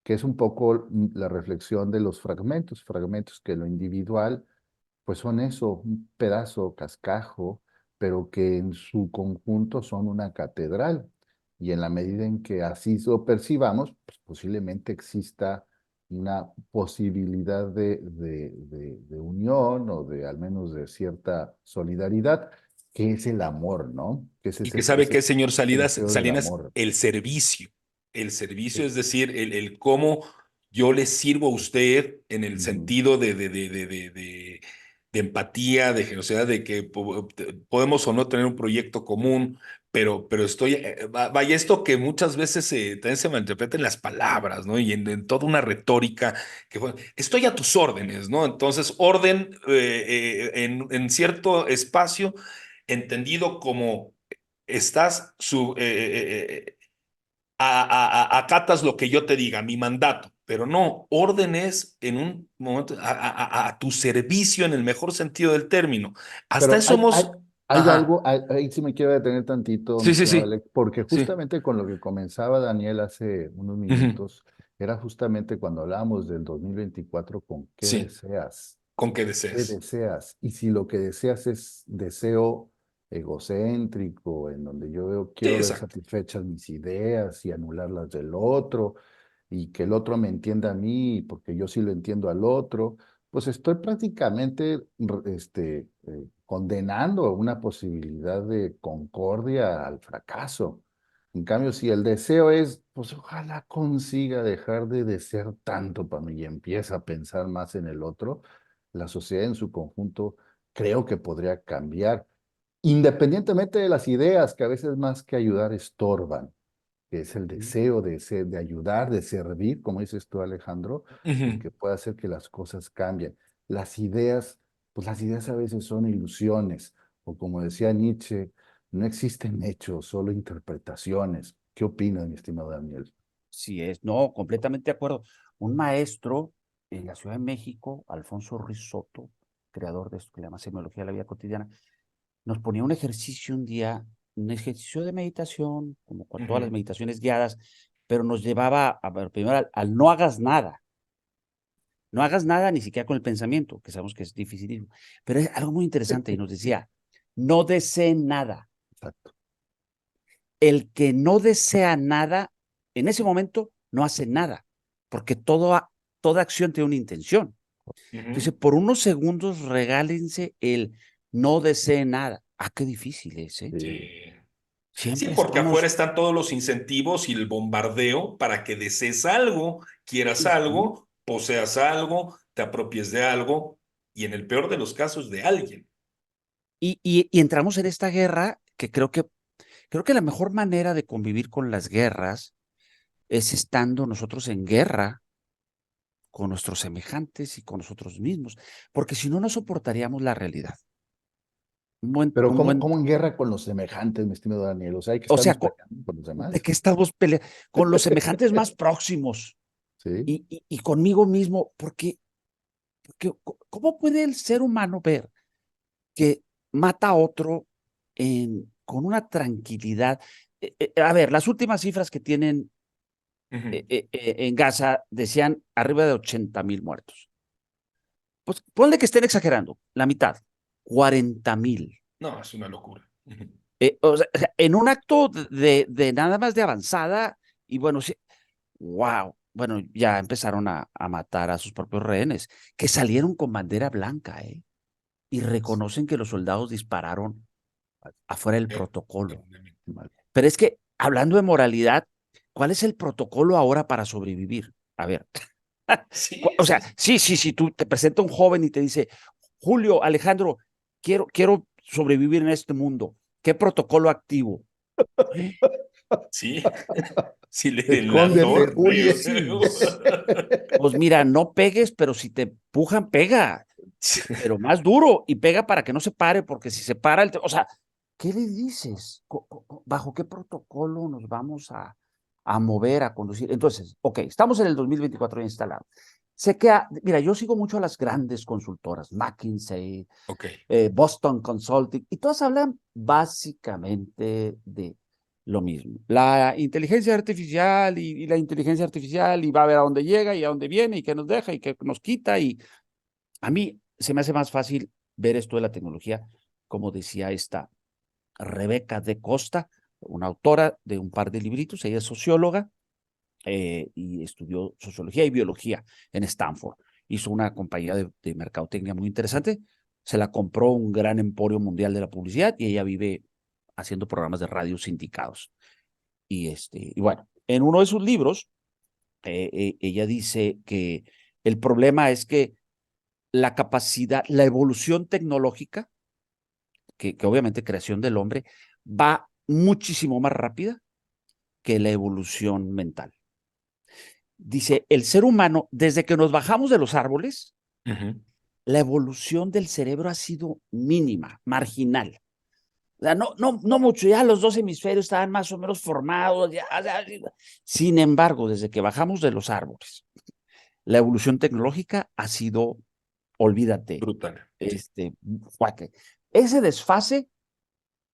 que es un poco la reflexión de los fragmentos, fragmentos que lo individual pues son eso, un pedazo, cascajo, pero que en su conjunto son una catedral. Y en la medida en que así lo percibamos, pues posiblemente exista una posibilidad de unión o de al menos de cierta solidaridad, que es el amor, ¿no? Que ese Y es que sabe ese que, señor el Salinas, deseo del Salinas, amor. el servicio. El servicio, Sí. es decir, el cómo yo le sirvo a usted en el Ujú. sentido de empatía, de generosidad, de que podemos o no tener un proyecto común, pero estoy, vaya, esto que muchas veces también se malinterpreta en las palabras, ¿no? Y en toda una retórica que estoy a tus órdenes, ¿no? Entonces, orden en cierto espacio entendido como estás acatas lo que yo te diga, mi mandato, pero no, orden es en un momento a tu servicio en el mejor sentido del término. Hasta Pero eso hemos... hay Ajá, algo, ahí sí me quiero detener tantito, mi sí, sí, estimado sí, Alex, porque sí. justamente con lo que comenzaba Daniel hace unos Ujú, minutos, era justamente cuando hablábamos del 2024 con qué sí, deseas. con que ¿Qué desees. deseas? Y si lo que deseas es deseo egocéntrico, en donde yo Sí, quiero ver exacto. satisfechas mis ideas y anular las del otro, y que el otro me entienda a mí, porque yo sí lo entiendo al otro, pues estoy prácticamente condenando una posibilidad de concordia al fracaso. En cambio, si el deseo es, pues ojalá consiga dejar de desear tanto para mí y empieza a pensar más en el otro, la sociedad en su conjunto creo que podría cambiar, independientemente de las ideas que a veces más que ayudar estorban, que es el deseo de ayudar, de servir, como dices tú, Alejandro, el Ujú. que puede hacer que las cosas cambien. Las ideas, pues las ideas a veces son ilusiones, o como decía Nietzsche, no existen hechos, solo interpretaciones. ¿Qué opinas, mi estimado Daniel? Sí es, no, completamente de acuerdo. Un maestro en la Ciudad de México, Alfonso Risotto, creador de esto que le llama Semiología de la Vida Cotidiana, nos ponía un ejercicio un día, un ejercicio de meditación, como con todas las Ujú. meditaciones guiadas, pero nos llevaba a ver, primero al no hagas nada. No hagas nada ni siquiera con el pensamiento, que sabemos que es difícil, pero es algo muy interesante y nos decía, no deseen nada. Exacto. El que no desea nada, en ese momento no hace nada, porque toda acción tiene una intención. Entonces, Ujú. por unos segundos regálense el no desee nada. Ah, qué difícil es, ¿eh? Sí. Sí. Sí, Siempre porque afuera estamos... están todos los incentivos y el bombardeo para que desees algo, quieras Ujú. algo, poseas algo, te apropies de algo y en el peor de los casos de alguien. Y entramos en esta guerra que creo que la mejor manera de convivir con las guerras es estando nosotros en guerra con nuestros semejantes y con nosotros mismos, porque si no, no soportaríamos la realidad. Pero Un ¿cómo, buen, cómo en guerra con los semejantes, mi estimado Daniel? O sea, hay que o sea, estarnos peleando con los ¿de demás. qué estamos peleando? Con los semejantes más próximos Sí. y conmigo mismo, porque ¿cómo puede el ser humano ver que mata a otro con una tranquilidad? A ver, las últimas cifras que tienen Ujú. en Gaza decían arriba de 80,000 muertos. Pues ponle que estén exagerando, la mitad, 40,000. No, es una locura. Ujú. O sea, en un acto de nada más de avanzada, y bueno, sí, wow, bueno, ya empezaron a matar a sus propios rehenes, que salieron con bandera blanca, ¿eh? Y reconocen que los soldados dispararon afuera del protocolo. Mal. Pero es que, hablando de moralidad, ¿cuál es el protocolo ahora para sobrevivir? A ver, Sí, o sea, sí, sí. sí, tú te presenta un joven y te dice, Julio, Alejandro, quiero sobrevivir en este mundo. ¿Qué protocolo activo? Sí, sí le den la Escóndete, torre. huye, sí. Pues mira, no pegues, pero si te empujan, pega, pero más duro y pega para que no se pare, porque si se para, o sea, ¿qué le dices? ¿Bajo qué protocolo nos vamos a mover, a conducir? Entonces, ok, estamos en el 2024 instalado. Sé que, mira, yo sigo mucho a las grandes consultoras, McKinsey, Ok. Boston Consulting, y todas hablan básicamente de lo mismo. La inteligencia artificial y la inteligencia artificial y va a ver a dónde llega y a dónde viene y qué nos deja y qué nos quita. Y a mí se me hace más fácil ver esto de la tecnología, como decía esta Rebeca de Costa, una autora de un par de libritos, ella es socióloga y estudió sociología y biología en Stanford. Hizo una compañía de mercadotecnia muy interesante, se la compró un gran emporio mundial de la publicidad y ella vive haciendo programas de radio sindicados. Y bueno, en uno de sus libros, ella dice que el problema es que la capacidad, la evolución tecnológica, que obviamente creación del hombre, va muchísimo más rápida que la evolución mental. Dice, el ser humano, desde que nos bajamos de los árboles, Ujú. la evolución del cerebro ha sido mínima, marginal. O sea, no mucho, ya los dos hemisferios estaban más o menos formados. Sin embargo, desde que bajamos de los árboles, la evolución tecnológica ha sido, olvídate, Brutal. fuerte. Ese desfase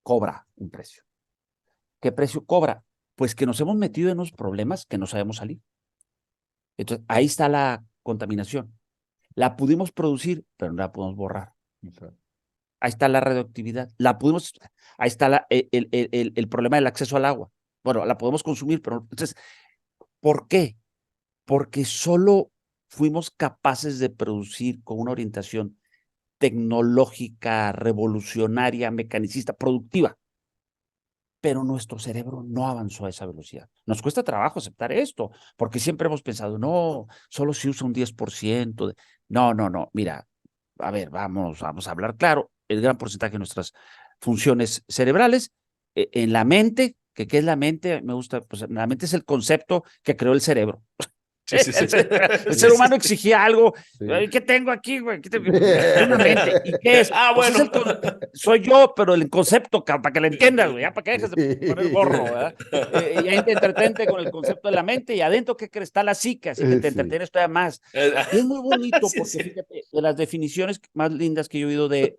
cobra un precio. ¿Qué precio cobra? Pues que nos hemos metido en unos problemas que no sabemos salir. Entonces, ahí está la contaminación. La pudimos producir, pero no la podemos borrar. Ahí está la radioactividad. Ahí está el problema del acceso al agua. Bueno, la podemos consumir, pero entonces, ¿por qué? Porque solo fuimos capaces de producir con una orientación tecnológica, revolucionaria, mecanicista, productiva. Pero nuestro cerebro no avanzó a esa velocidad. Nos cuesta trabajo aceptar esto, porque siempre hemos pensado, no, solo se usa un 10%. No. Mira, a ver, vamos a hablar claro. El gran porcentaje de nuestras funciones cerebrales en la mente, ¿qué es la mente? Me gusta, pues la mente es el concepto que creó el cerebro. Sí, sí, sí. El ser humano exigía algo. Sí. ¿Qué tengo aquí, güey? Una mente. ¿Y qué es? Pues Bueno. soy yo, pero el concepto, para que lo entiendas, güey, ya para que dejes de poner gorro, ¿verdad? Y ahí te entretente con el concepto de la mente y adentro, ¿qué crees? Está la psique, así que te entretienes todavía más. Y es muy bonito porque, fíjate, de las definiciones más lindas que yo he oído de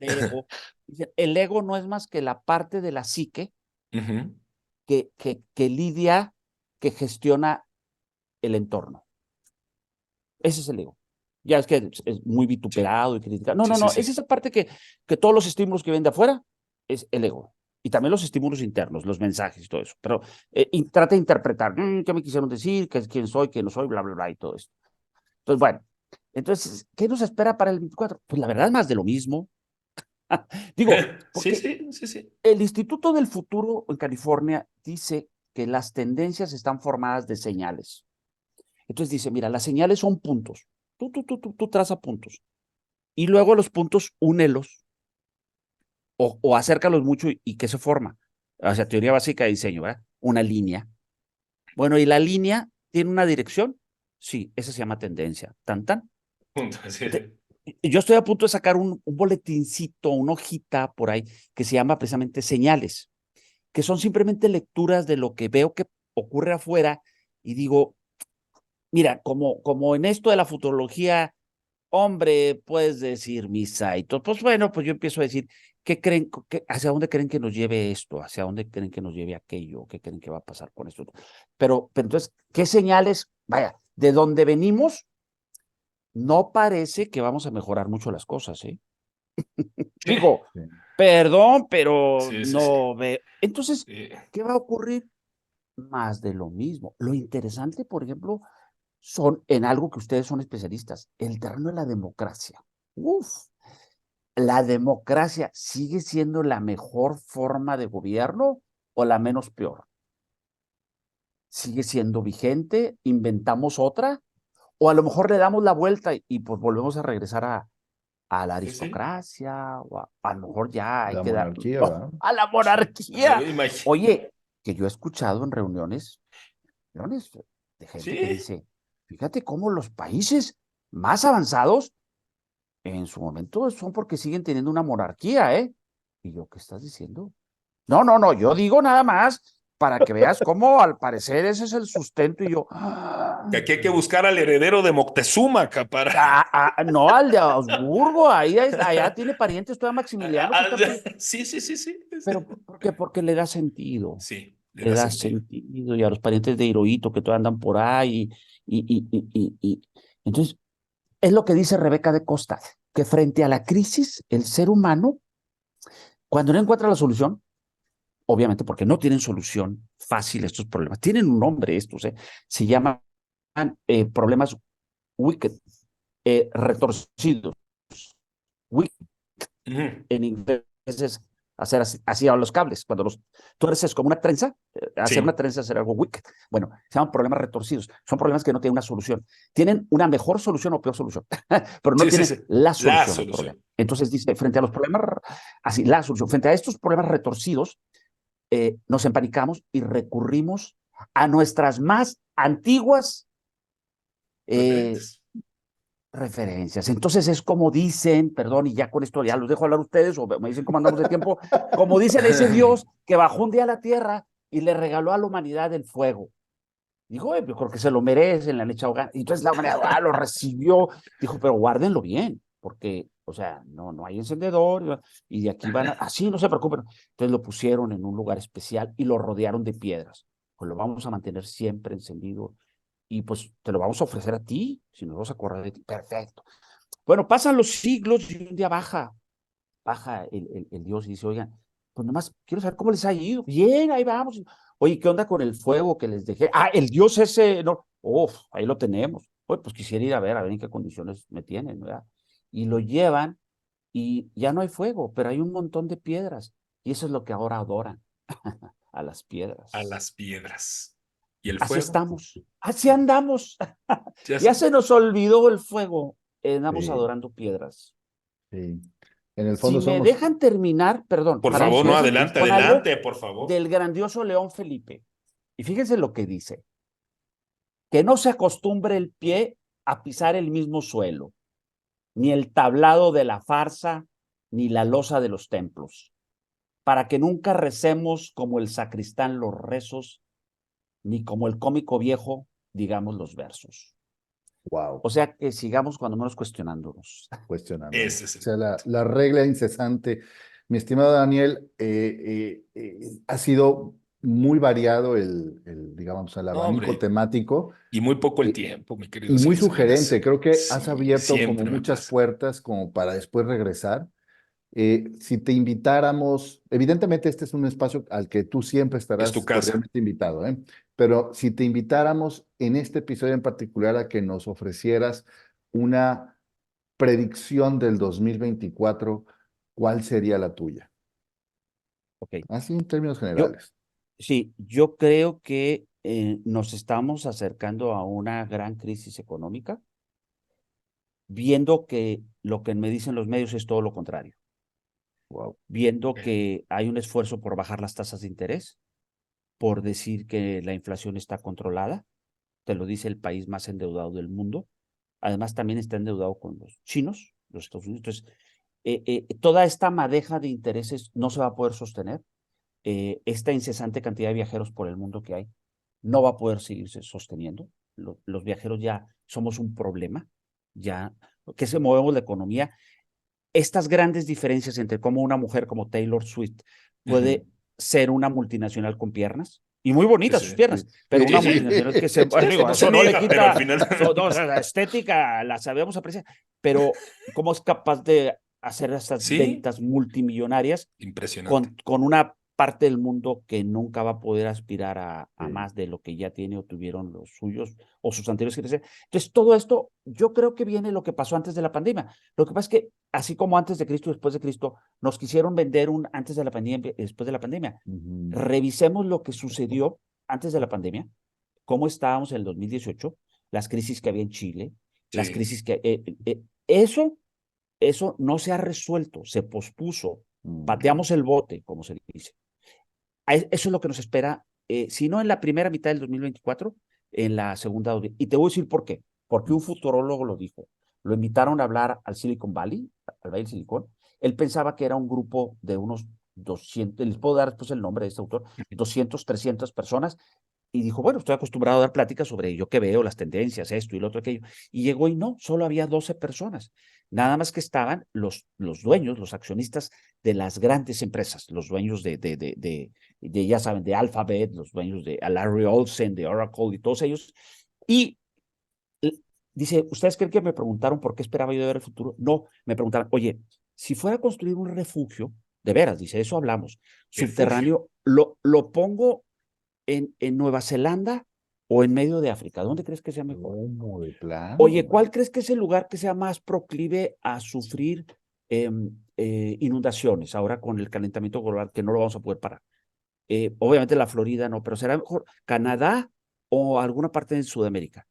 ego, dicen, el ego no es más que la parte de la psique que lidia, que gestiona el entorno. Ese es el ego. Ya es que es muy vituperado y criticado. No, es esa parte que todos los estímulos que vienen de afuera es el ego. Y también los estímulos internos, los mensajes y todo eso. Pero trata de interpretar, ¿qué me quisieron decir? ¿Quién soy? ¿Quién no soy? Bla, bla, bla y todo esto. Entonces, bueno. Entonces, ¿qué nos espera para el 24? Pues la verdad es más de lo mismo. Digo, porque el Instituto del Futuro en California dice que las tendencias están formadas de señales. Entonces dice, mira, las señales son puntos. Tú traza puntos. Y luego los puntos, únelos o acércalos mucho y ¿qué se forma? O sea, teoría básica de diseño, ¿verdad? Una línea. Bueno, ¿y la línea tiene una dirección? Sí, esa se llama tendencia. Tan. Yo estoy a punto de sacar un boletincito, una hojita por ahí, que se llama precisamente señales, que son simplemente lecturas de lo que veo que ocurre afuera y digo, mira, como en esto de la futurología, hombre, puedes decir misa y todo, pues bueno, pues yo empiezo a decir, ¿qué creen, hacia dónde creen que nos lleve esto? ¿Hacia dónde creen que nos lleve aquello? ¿Qué creen que va a pasar con esto? Pero entonces, ¿qué señales? Vaya, de dónde venimos, no parece que vamos a mejorar mucho las cosas, ¿eh? Digo, perdón, pero no veo. Entonces, ¿qué va a ocurrir? Más de lo mismo. Lo interesante, por ejemplo, son en algo que ustedes son especialistas, el terreno de la democracia. ¿La democracia sigue siendo la mejor forma de gobierno o la menos peor? ¿Sigue siendo vigente? ¿Inventamos otra? O a lo mejor le damos la vuelta y pues volvemos a regresar a la aristocracia, o a lo mejor ya hay que dar a la monarquía. Oye, que yo he escuchado en reuniones de gente que dice, fíjate cómo los países más avanzados en su momento son porque siguen teniendo una monarquía, ¿eh? Y yo, ¿qué estás diciendo? No, yo digo nada más para que veas cómo al parecer ese es el sustento y yo... Que aquí hay que buscar al heredero de Moctezuma, para... no, al de Augsburgo, allá tiene parientes todavía Maximiliano. Sí. Pero ¿por qué? Porque le da sentido. Sí, le da sentido. Y a los parientes de Hirohito que todavía andan por ahí. Entonces, es lo que dice Rebeca de Costa, que frente a la crisis, el ser humano, cuando no encuentra la solución, obviamente porque no tienen solución fácil estos problemas, tienen un nombre estos, se llaman problemas wicked, retorcidos. Wicked, en inglés es hacer así a los cables. Cuando tú eres como una trenza, hacer una trenza es hacer algo wicked. Bueno, se llaman problemas retorcidos. Son problemas que no tienen una solución. Tienen una mejor solución o peor solución, pero no tienen la solución al problema. Entonces dice, frente a los problemas, así, la solución, frente a estos problemas retorcidos, nos empanicamos y recurrimos a nuestras más antiguas referencias. Entonces es como dicen, perdón, y ya con esto ya los dejo hablar ustedes, o me dicen cómo andamos de tiempo, como dicen ese Dios que bajó un día a la tierra y le regaló a la humanidad el fuego. Dijo, yo creo que se lo merecen, le han echado ganas. Y entonces la humanidad lo recibió. Dijo, pero guárdenlo bien, porque, o sea, no hay encendedor, y de aquí van así, no se preocupen. Entonces lo pusieron en un lugar especial y lo rodearon de piedras. Pues lo vamos a mantener siempre encendido y pues te lo vamos a ofrecer a ti, si nos vamos a acordar de ti. Perfecto. Bueno, pasan los siglos y un día baja el Dios y dice, oigan, pues nomás quiero saber cómo les ha ido. Bien, ahí vamos. Oye, ¿qué onda con el fuego que les dejé? Ah, el Dios ese, no, ahí lo tenemos. Oye, pues quisiera ir a ver en qué condiciones me tienen, ¿verdad? Y lo llevan y ya no hay fuego, pero hay un montón de piedras. Y eso es lo que ahora adoran, a las piedras. A las piedras. ¿Y el Así fuego? estamos, así andamos. Ya Ya sé. se nos olvidó el fuego, andamos Sí, adorando piedras. sí. En el Si fondo me somos, dejan terminar, perdón, Por para favor, si me no, dejan adelante, con algo adelante, por favor. del grandioso León Felipe. Y fíjense lo que dice, que no se acostumbre el pie a pisar el mismo suelo, ni el tablado de la farsa, ni la losa de los templos, para que nunca recemos como el sacristán los rezos, ni como el cómico viejo digamos los versos. wow, O sea que sigamos cuando menos cuestionándonos. cuestionándonos. Ese es O sea, la regla incesante. Mi estimado Daniel, ha sido muy variado digamos, el No, abanico hombre. temático. Y muy poco el eh, tiempo, mi querido Y muy señor Salinas. sugerente, creo que has Sí, abierto como siempre me muchas pasa. puertas como para después regresar. Si te invitáramos, evidentemente este es un espacio al que tú siempre Es tu estarás casa. cordialmente invitado, ¿eh? Pero si te invitáramos en este episodio en particular a que nos ofrecieras una predicción del 2024, ¿cuál sería la tuya? Ok, Así en términos yo, generales. sí, yo creo que nos estamos acercando a una gran crisis económica, viendo que lo que me dicen los medios es todo lo contrario, Wow. viendo Ok. que hay un esfuerzo por bajar las tasas de interés, por decir que la inflación está controlada, te lo dice el país más endeudado del mundo, además también está endeudado con los chinos, los Estados Unidos. Entonces, toda esta madeja de intereses no se va a poder sostener. Esta incesante cantidad de viajeros por el mundo que hay no va a poder seguirse sosteniendo. Los viajeros ya somos un problema, ya que se movemos la economía. Estas grandes diferencias entre cómo una mujer como Taylor Swift puede Ujú. ser una multinacional con piernas, y muy Sí, bonitas sus sí. piernas, pero Sí, una sí. multinacional que se, Sí, digo, no se eso no le niega, pero al quita, final. no, o sea, la estética la sabemos apreciar, pero cómo es capaz de hacer estas Sí, ventas multimillonarias impresionante. con una parte del mundo que nunca va a poder aspirar a Sí. más de lo que ya tiene o tuvieron los suyos o sus anteriores generaciones. Entonces, todo esto, yo creo que viene lo que pasó antes de la pandemia. Lo que pasa es que, así como antes de Cristo y después de Cristo, nos quisieron vender un antes de la pandemia y después de la pandemia. Ujú. Revisemos lo que sucedió antes de la pandemia, cómo estábamos en el 2018, las crisis que había en Chile, las Sí. crisis que... eso no se ha resuelto, se pospuso, pateamos el bote, como se dice. Eso es lo que nos espera, si no en la primera mitad del 2024, en la segunda. Y te voy a decir por qué. Porque un futurólogo lo dijo. Lo invitaron a hablar al Silicon Valley, al Valle del Silicón. Él pensaba que era un grupo de unos 200, les puedo dar después el nombre de este autor, 200, 300 personas, y dijo, bueno, estoy acostumbrado a dar pláticas sobre yo qué veo, las tendencias, esto y lo otro, aquello. Y llegó y no, solo había 12 personas. Nada más que estaban los dueños, los accionistas de las grandes empresas, los dueños ya saben, de Alphabet, los dueños de Larry Olsen, de Oracle y todos ellos. Y dice, ¿ustedes creen que me preguntaron por qué esperaba yo de ver el futuro? No, me preguntaron, oye, si fuera a construir un refugio, de veras, dice, eso hablamos, Refugio. subterráneo, lo pongo en Nueva Zelanda o en medio de África. ¿Dónde crees que sea mejor? ¿Cómo de Oye, plano? ¿cuál crees que es el lugar que sea más proclive a sufrir inundaciones ahora con el calentamiento global, que no lo vamos a poder parar? Obviamente la Florida no, pero será mejor Canadá o alguna parte de Sudamérica.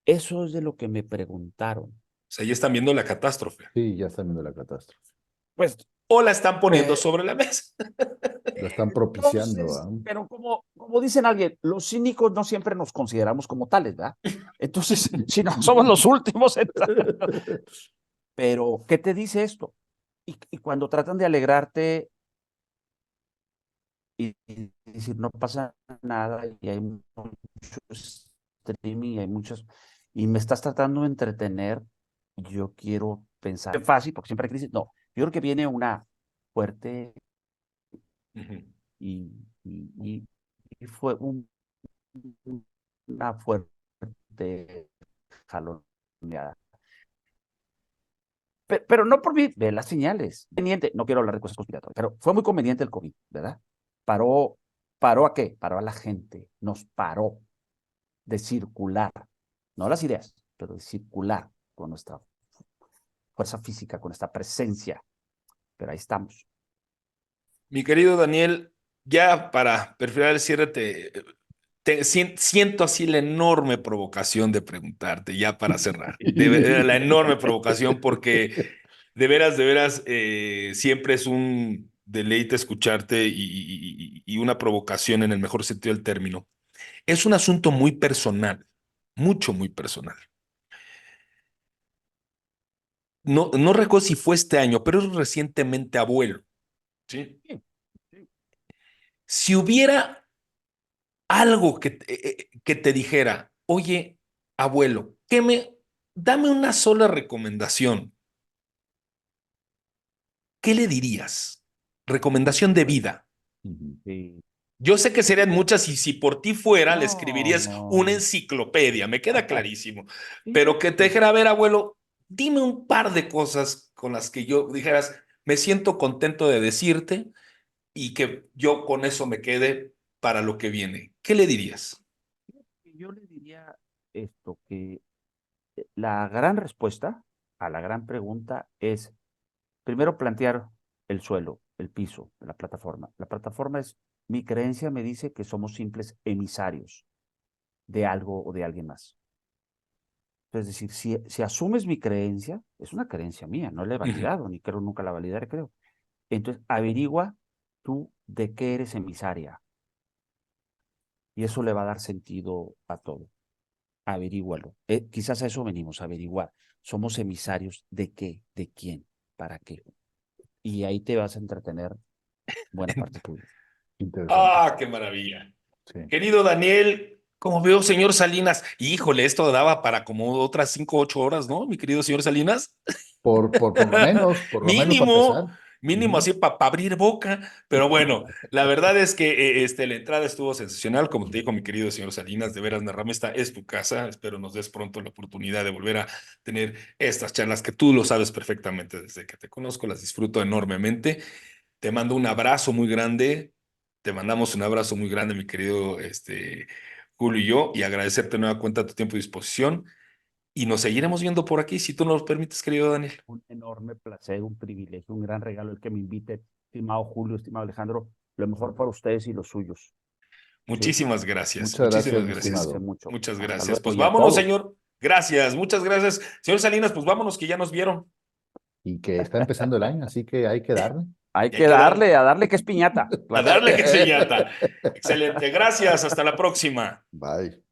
Eso es de lo que me preguntaron. O sea, ya están viendo la catástrofe. Sí, ya están viendo la catástrofe. Pues, O la están poniendo eh, sobre la mesa. La están propiciando, entonces, ¿ah? pero como dicen alguien, los cínicos no siempre nos consideramos como tales, ¿verdad? Entonces, si no somos los últimos, pero ¿qué te dice esto? Y cuando tratan de alegrarte y decir no pasa nada y hay mucho streaming, hay muchos, y me estás tratando de entretener, yo quiero pensar es fácil porque siempre hay crisis. No, yo creo que viene una fuerte y, y, y fue una fuerte jaloneada. Pero no por mí, ve las señales. Conveniente, no quiero hablar de cosas conspiratorias, pero fue muy conveniente el COVID, ¿verdad? ¿Paró a qué? Paró a la gente, nos paró de circular, no las ideas, pero de circular con nuestra fuerza física, con nuestra presencia. Pero ahí estamos. Mi querido Daniel, ya para perfilar el cierre, siento así la enorme provocación de preguntarte, ya para cerrar, la enorme provocación, porque de veras, siempre es un deleite escucharte y una provocación en el mejor sentido del término. Es un asunto muy personal, muy personal. No recuerdo si fue este año, pero es recientemente abuelo. ¿Sí? Si hubiera algo que te dijera, oye, abuelo, dame una sola recomendación, ¿qué le dirías? Recomendación de vida. Sí. Yo sé que serían muchas y si por ti fuera, le No, escribirías una no. enciclopedia, me queda clarísimo. Sí. Pero que te dijera, a ver, abuelo, dime un par de cosas con las que yo dijeras, me siento contento de decirte y que yo con eso me quede para lo que viene. ¿Qué le dirías? Yo le diría esto, que la gran respuesta a la gran pregunta es primero plantear el suelo, el piso, la plataforma. La plataforma es, mi creencia me dice que somos simples emisarios de algo o de alguien más. Es decir, si asumes mi creencia, es una creencia mía, no la he validado, ni creo nunca la validaré, creo. Entonces, averigua tú de qué eres emisaria. Y eso le va a dar sentido a todo. Averígualo. Quizás a eso venimos, a averiguar. ¿Somos emisarios de qué? ¿De quién? ¿Para qué? Y ahí te vas a entretener buena parte de tu vida. Interesante. Ah, qué maravilla. Sí. Querido Daniel, como veo, señor Salinas, híjole, esto daba para como otras 5, 8 horas, ¿no? Mi querido señor Salinas. Por lo menos para Mínimo, empezar. mínimo Ujú. así para abrir boca. Pero bueno, la verdad es que la entrada estuvo sensacional. Como te dijo mi querido señor Salinas, de veras, Narrame, esta es tu casa. Espero nos des pronto la oportunidad de volver a tener estas charlas que tú lo sabes perfectamente desde que te conozco, las disfruto enormemente. Te mando un abrazo muy grande. Te mandamos un abrazo muy grande, mi querido Julio y yo, y agradecerte nueva cuenta tu tiempo y disposición. Y nos seguiremos viendo por aquí, si tú nos lo permites, querido Daniel. Un enorme placer, un privilegio, un gran regalo el que me invite, estimado Julio, estimado Alejandro. Lo mejor para ustedes y los suyos. ¿Sí? Muchísimas gracias, Muchas gracias, muchísimas mi gracias. Cuídense estimado. mucho. Muchas Hasta gracias. luego Pues y a vámonos, todos. señor. Gracias, muchas gracias. Señor Salinas, pues vámonos que ya nos vieron. Y que está empezando el año, así que hay que darle. Hay Y hay que que dar, darle, a darle que es piñata. a Claro. darle que se yata. Excelente, gracias. Hasta la próxima. Bye.